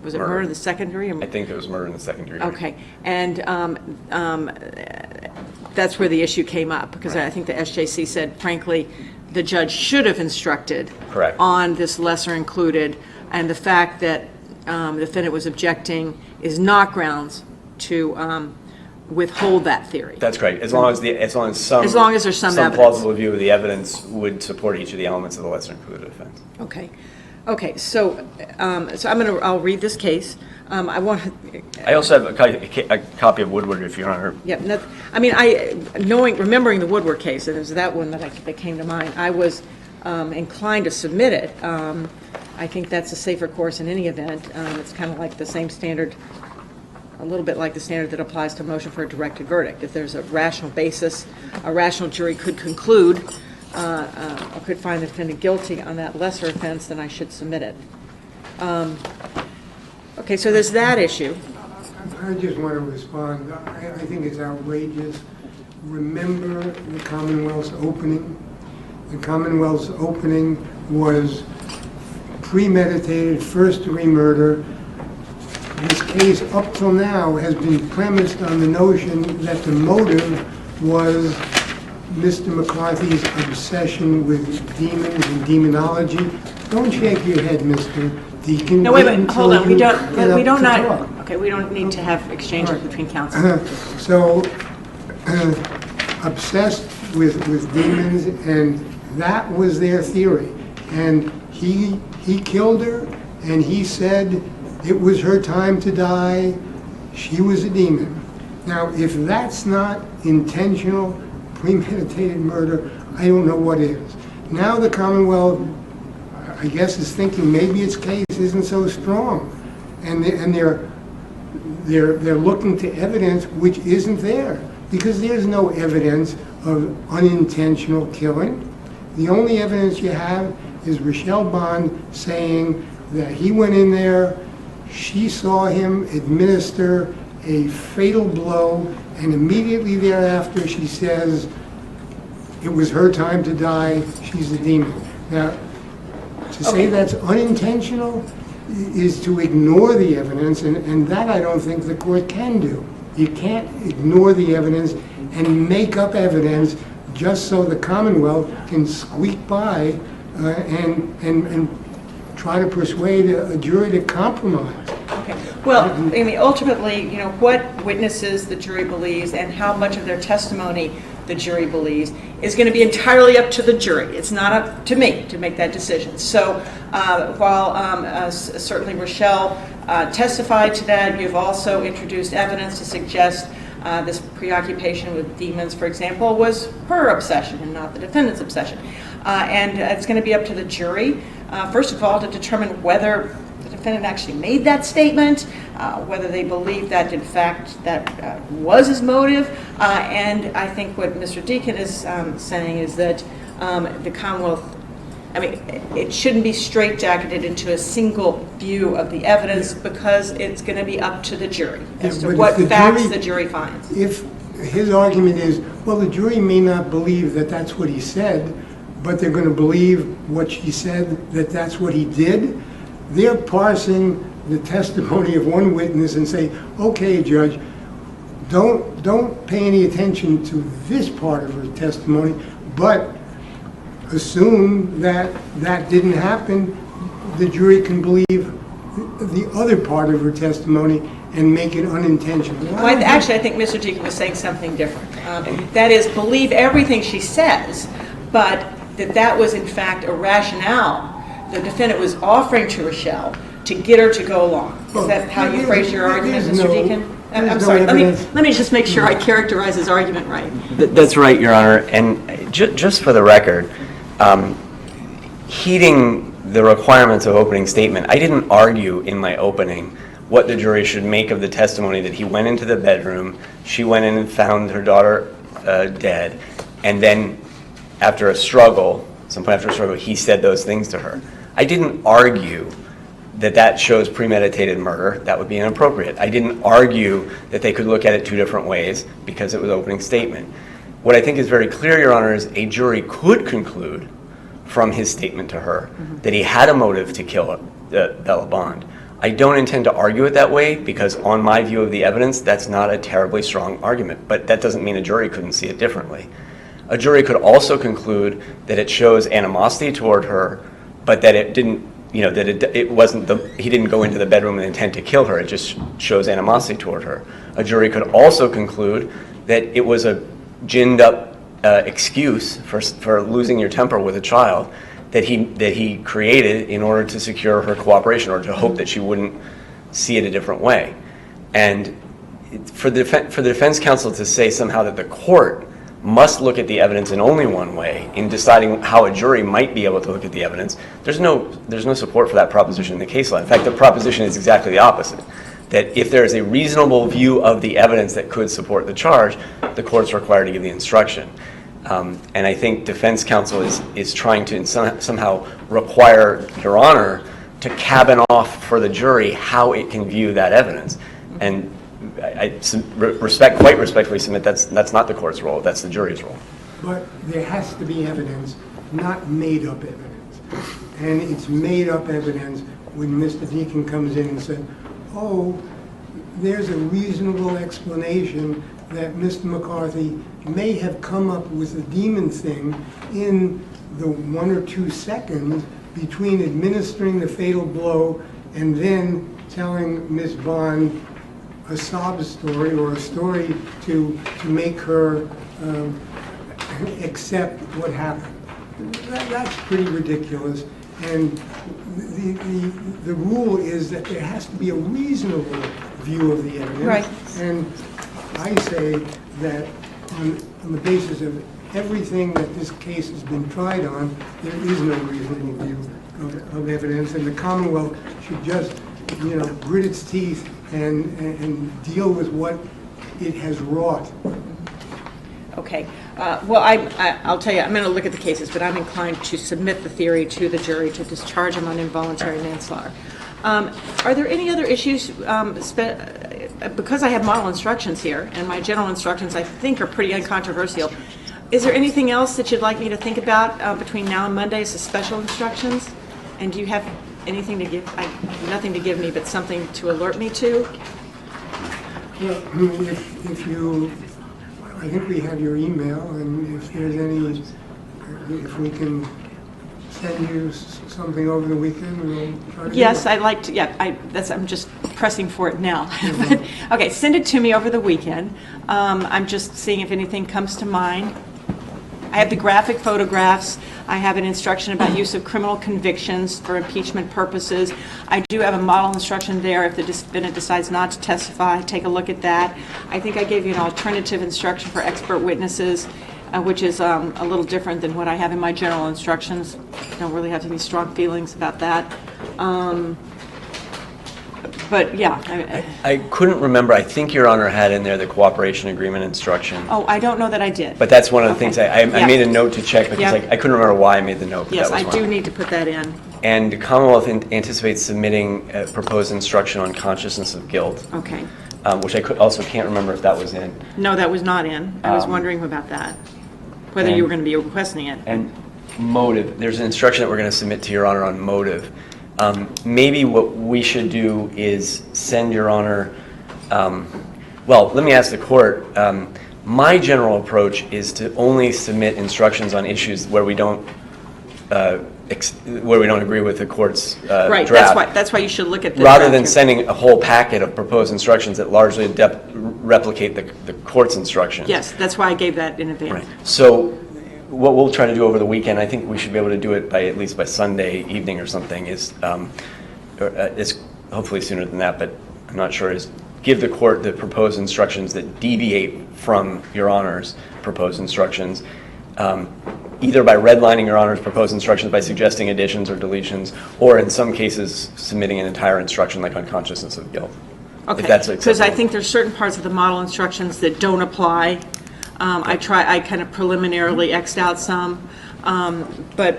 was it murder in the second degree? I think it was murder in the second degree. Okay, and that's where the issue came up, because I think the SJC said, frankly, the judge should have instructed Correct. on this lesser included, and the fact that the defendant was objecting is not grounds to withhold that theory. That's correct. As long as there's some evidence. plausible view of the evidence would support each of the elements of the lesser included offense. Okay. Okay, so I'll read this case. I also have a copy of Woodward, if Your Honor. Yeah, remembering the Woodward case, and it was that one that came to mind, I was inclined to submit it. I think that's a safer course in any event. It's kind of like the same standard, a little bit like the standard that applies to motion for a directed verdict. If there's a rational basis, a rational jury could conclude or could find the defendant guilty on that lesser offense, then I should submit it. Okay, so there's that issue. I just want to respond. I think it's outrageous. Remember the Commonwealth's opening? The Commonwealth's opening was premeditated first-degree murder. This case, up till now, has been premised on the notion that the motive was Mr. McCarthy's obsession with demons and demonology. Don't shake your head, Mr. Deacon. No, wait, hold on. We don't need to have exchanges between counsel. So, obsessed with demons, and that was their theory. And he killed her, and he said it was her time to die. She was a demon. Now, if that's not intentional, premeditated murder, I don't know what is. Now the Commonwealth, I guess, is thinking maybe its case isn't so strong, and they're looking to evidence which isn't there, because there's no evidence of unintentional killing. The only evidence you have is Rochelle Bond saying that he went in there, she saw him administer a fatal blow, and immediately thereafter she says it was her time to die, she's a demon. Now, to say that's unintentional is to ignore the evidence, and that I don't think the court can do. You can't ignore the evidence and make up evidence just so the Commonwealth can squeak by and try to persuade a jury to compromise. Okay. Well, I mean, ultimately, what witnesses the jury believes and how much of their testimony the jury believes is going to be entirely up to the jury. It's not up to me to make that decision. So while certainly Rochelle testified to that, you've also introduced evidence to suggest this preoccupation with demons, for example, was her obsession and not the defendant's obsession. And it's going to be up to the jury, first of all, to determine whether the defendant actually made that statement, whether they believe that, in fact, that was his motive. And I think what Mr. Deacon is saying is that the Commonwealth I mean, it shouldn't be straitjacketed into a single view of the evidence because it's going to be up to the jury as Yeah, to but what if the facts jury- the jury finds. If his argument is, well, the jury may not believe that that's what he said, but they're going to believe what she said, that that's what he did, they're parsing the testimony of one witness and say, okay, judge, don't pay any attention to this part of her testimony, but assume that that didn't happen. The jury can believe the other part of her testimony and make it unintentional. Well, actually, I think Mr. Deacon was saying something different. That is, believe everything she says, but that was in fact a rationale the defendant was offering to Rochelle to get her to go along. Is that how you phrase your argument, Mr. Deacon? I'm sorry, let me just make sure I characterize his argument right. That's right, Your Honor. And just for the record, heeding the requirements of opening statement, I didn't argue in my opening what the jury should make of the testimony that he went into the bedroom, she went in and found her daughter dead, and then after a struggle, some point after a struggle, he said those things to her. I didn't argue that shows premeditated murder. That would be inappropriate. I didn't argue that they could look at it two different ways because it was opening statement. What I think is very clear, Your Honor, is a jury could conclude from his statement to her that he had a motive to kill Bella Bond. I don't intend to argue it that way because on my view of the evidence, that's not a terribly strong argument, but that doesn't mean a jury couldn't see it differently. A jury could also conclude that it shows animosity toward her, but that it didn't, that it wasn't he didn't go into the bedroom with intent to kill her. It just shows animosity toward her. A jury could also conclude that it was a ginned up excuse for losing your temper with a child that he created in order to secure her cooperation or to hope that she wouldn't see it a different way. And for the defense counsel to say somehow that the court must look at the evidence in only one way in deciding how a jury might be able to look at the evidence, there's no support for that proposition in the case law. In fact, the proposition is exactly the opposite, that if there is a reasonable view of the evidence that could support the charge, the court's required to give the instruction. And I think defense counsel is trying to somehow require Your Honor to cabin off for the jury how it can view that evidence. And I quite respectfully submit that's not the court's role, that's the jury's role. But there has to be evidence, not made-up evidence. And it's made-up evidence when Mr. Deacon comes in and says, oh, there's a reasonable explanation that Mr. McCarthy may have come up with a demon thing in the 1 or 2 seconds between administering the fatal blow and then telling Ms. Bond a sob story or a story to make her accept what happened. That's pretty ridiculous. And the rule is that there has to be a reasonable view of the evidence. Right. And I say that on the basis of everything that this case has been tried on, there is no reasonable view of evidence, and the Commonwealth should just, grit its teeth and deal with what it has wrought. Okay. Well, I'll tell you, I'm going to look at the cases, but I'm inclined to submit the theory to the jury to discharge him on involuntary manslaughter. Are there any other issues, because I have model instructions here, and my general instructions I think are pretty uncontroversial, is there anything else that you'd like me to think about between now and Monday as special instructions? And do you have anything to give? Nothing to give me, but something to alert me to? Well, if you, I think we have your email, and if there's any, if we can send you something over the weekend, we'll try to. Yes, I'd like to. Yeah, I'm just pressing for it now. But, okay, send it to me over the weekend. I'm just seeing if anything comes to mind. I have the graphic photographs. I have an instruction about use of criminal convictions for impeachment purposes. I do have a model instruction there if the defendant decides not to testify. Take a look at that. I think I gave you an alternative instruction for expert witnesses, which is a little different than what I have in my general instructions. I don't really have any strong feelings about that. But yeah, I couldn't remember. I think Your Honor had in there the cooperation agreement instruction. oh, I don't know that I did. But that's one of the Okay. things I Yeah. made a note to check because Yeah. I couldn't remember why I made the note. But Yes, that was I one. do need to put that in. And the Commonwealth anticipates submitting a proposed instruction on consciousness of guilt, Okay. which I also can't remember if that was in. No, that was not in. I was wondering about that, whether you and- were going to be requesting it. And motive, there's an instruction that we're going to submit to Your Honor on motive. Maybe what we should do is send Your Honor, well, let me ask the court. My general approach is to only submit instructions on issues where we don't agree with the court's Right, draft. that's why you should look at the. Rather draft than here. sending a whole packet of proposed instructions that largely replicate the court's instructions. Yes, that's why I gave that in advance. Right. So what we'll try to do over the weekend, I think we should be able to do it by at least by Sunday evening or something, is hopefully sooner than that, but I'm not sure, is give the court the proposed instructions that deviate from Your Honor's proposed instructions, either by redlining Your Honor's proposed instructions by suggesting additions or deletions, or in some cases submitting an entire instruction like on consciousness of guilt. Okay, If that's because I acceptable. think there's certain parts of the model instructions that don't apply. I kind of preliminarily X'd out some, but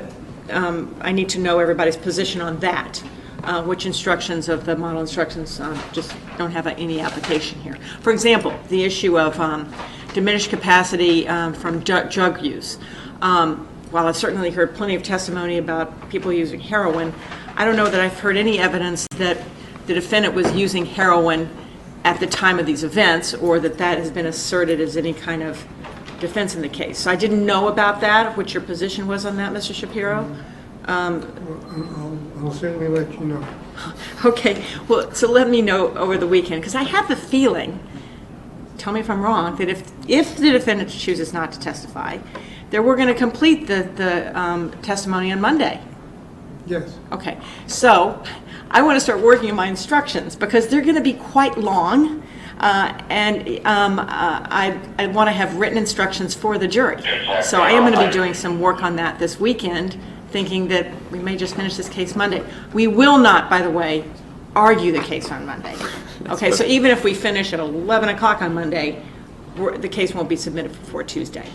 I need to know everybody's position on that. Which instructions of the model instructions just don't have any application here. For example, the issue of diminished capacity from drug use. While I've certainly heard plenty of testimony about people using heroin, I don't know that I've heard any evidence that the defendant was using heroin at the time of these events, or that has been asserted as any kind of defense in the case. So I didn't know about that, what your position was on that, Mr. Shapiro. I'll certainly let you know. Okay, well, so let me know over the weekend, because I have the feeling, tell me if I'm wrong, that if the defendant chooses not to testify, that we're going to complete the testimony on Monday. Yes. Okay, so I want to start working on my instructions because they're going to be quite long, and I want to have written instructions for the jury. So I am going to be doing some work on that this weekend, thinking that we may just finish this case Monday. We will not, by the way, argue the case on Monday. Okay, so even if we finish at 11 o'clock on Monday, the case won't be submitted before Tuesday.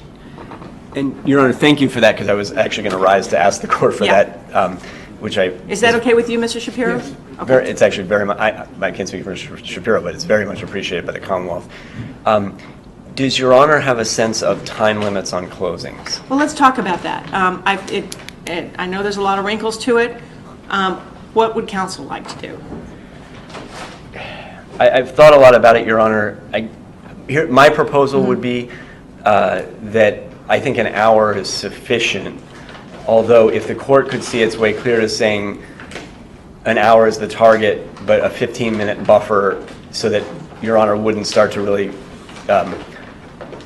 And Your Honor, thank you for that, because I was actually going to rise to ask the court for Yeah. that, which I... Is that okay with you, Mr. Shapiro? Yes. Okay. It's actually very much, I can't speak for Shapiro, but it's very much appreciated by the Commonwealth. Does Your Honor have a sense of time limits on closings? Well, let's talk about that. I know there's a lot of wrinkles to it. What would counsel like to do? I've thought a lot about it, Your Honor. My proposal would be that I think an hour is sufficient, although if the court could see its way clear to saying an hour is the target, but a 15-minute buffer so that Your Honor wouldn't start to really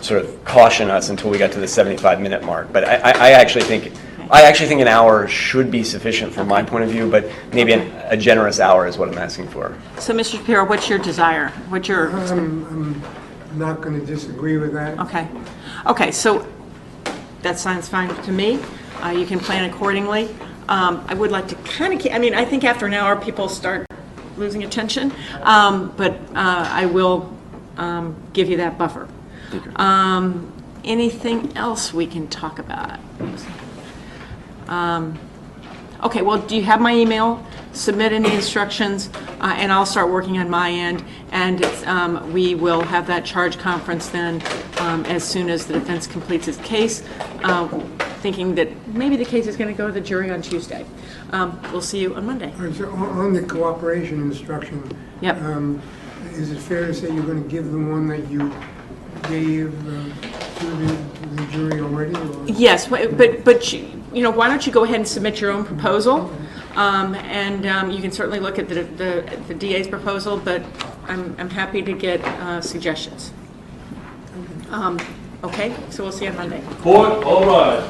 sort of caution us until we got to the 75-minute mark. But I actually think an hour should be sufficient from my point of view, but maybe a generous hour is what I'm asking for. So, Mr. Shapiro, what's your desire? What's your... I'm not going to disagree with that. Okay. Okay, so that sounds fine to me. You can plan accordingly. I would like to kind of keep... I mean, I think after an hour, people start losing attention, but I will give you that buffer. Anything else we can talk about? Okay, well, do you have my email? Submit any instructions, and I'll start working on my end, and we will have that charge conference then as soon as the defense completes its case, thinking that maybe the case is going to go to the jury on Tuesday. We'll see you on Monday. All right, so on the cooperation instruction, Yep. is it fair to say you're going to give the one that you gave to the jury already? Or? Yes, but you know, why don't you go ahead and submit your own proposal, and you can certainly look at the DA's proposal, but I'm happy to get suggestions. Okay, so we'll see you on Monday. Court, all rise.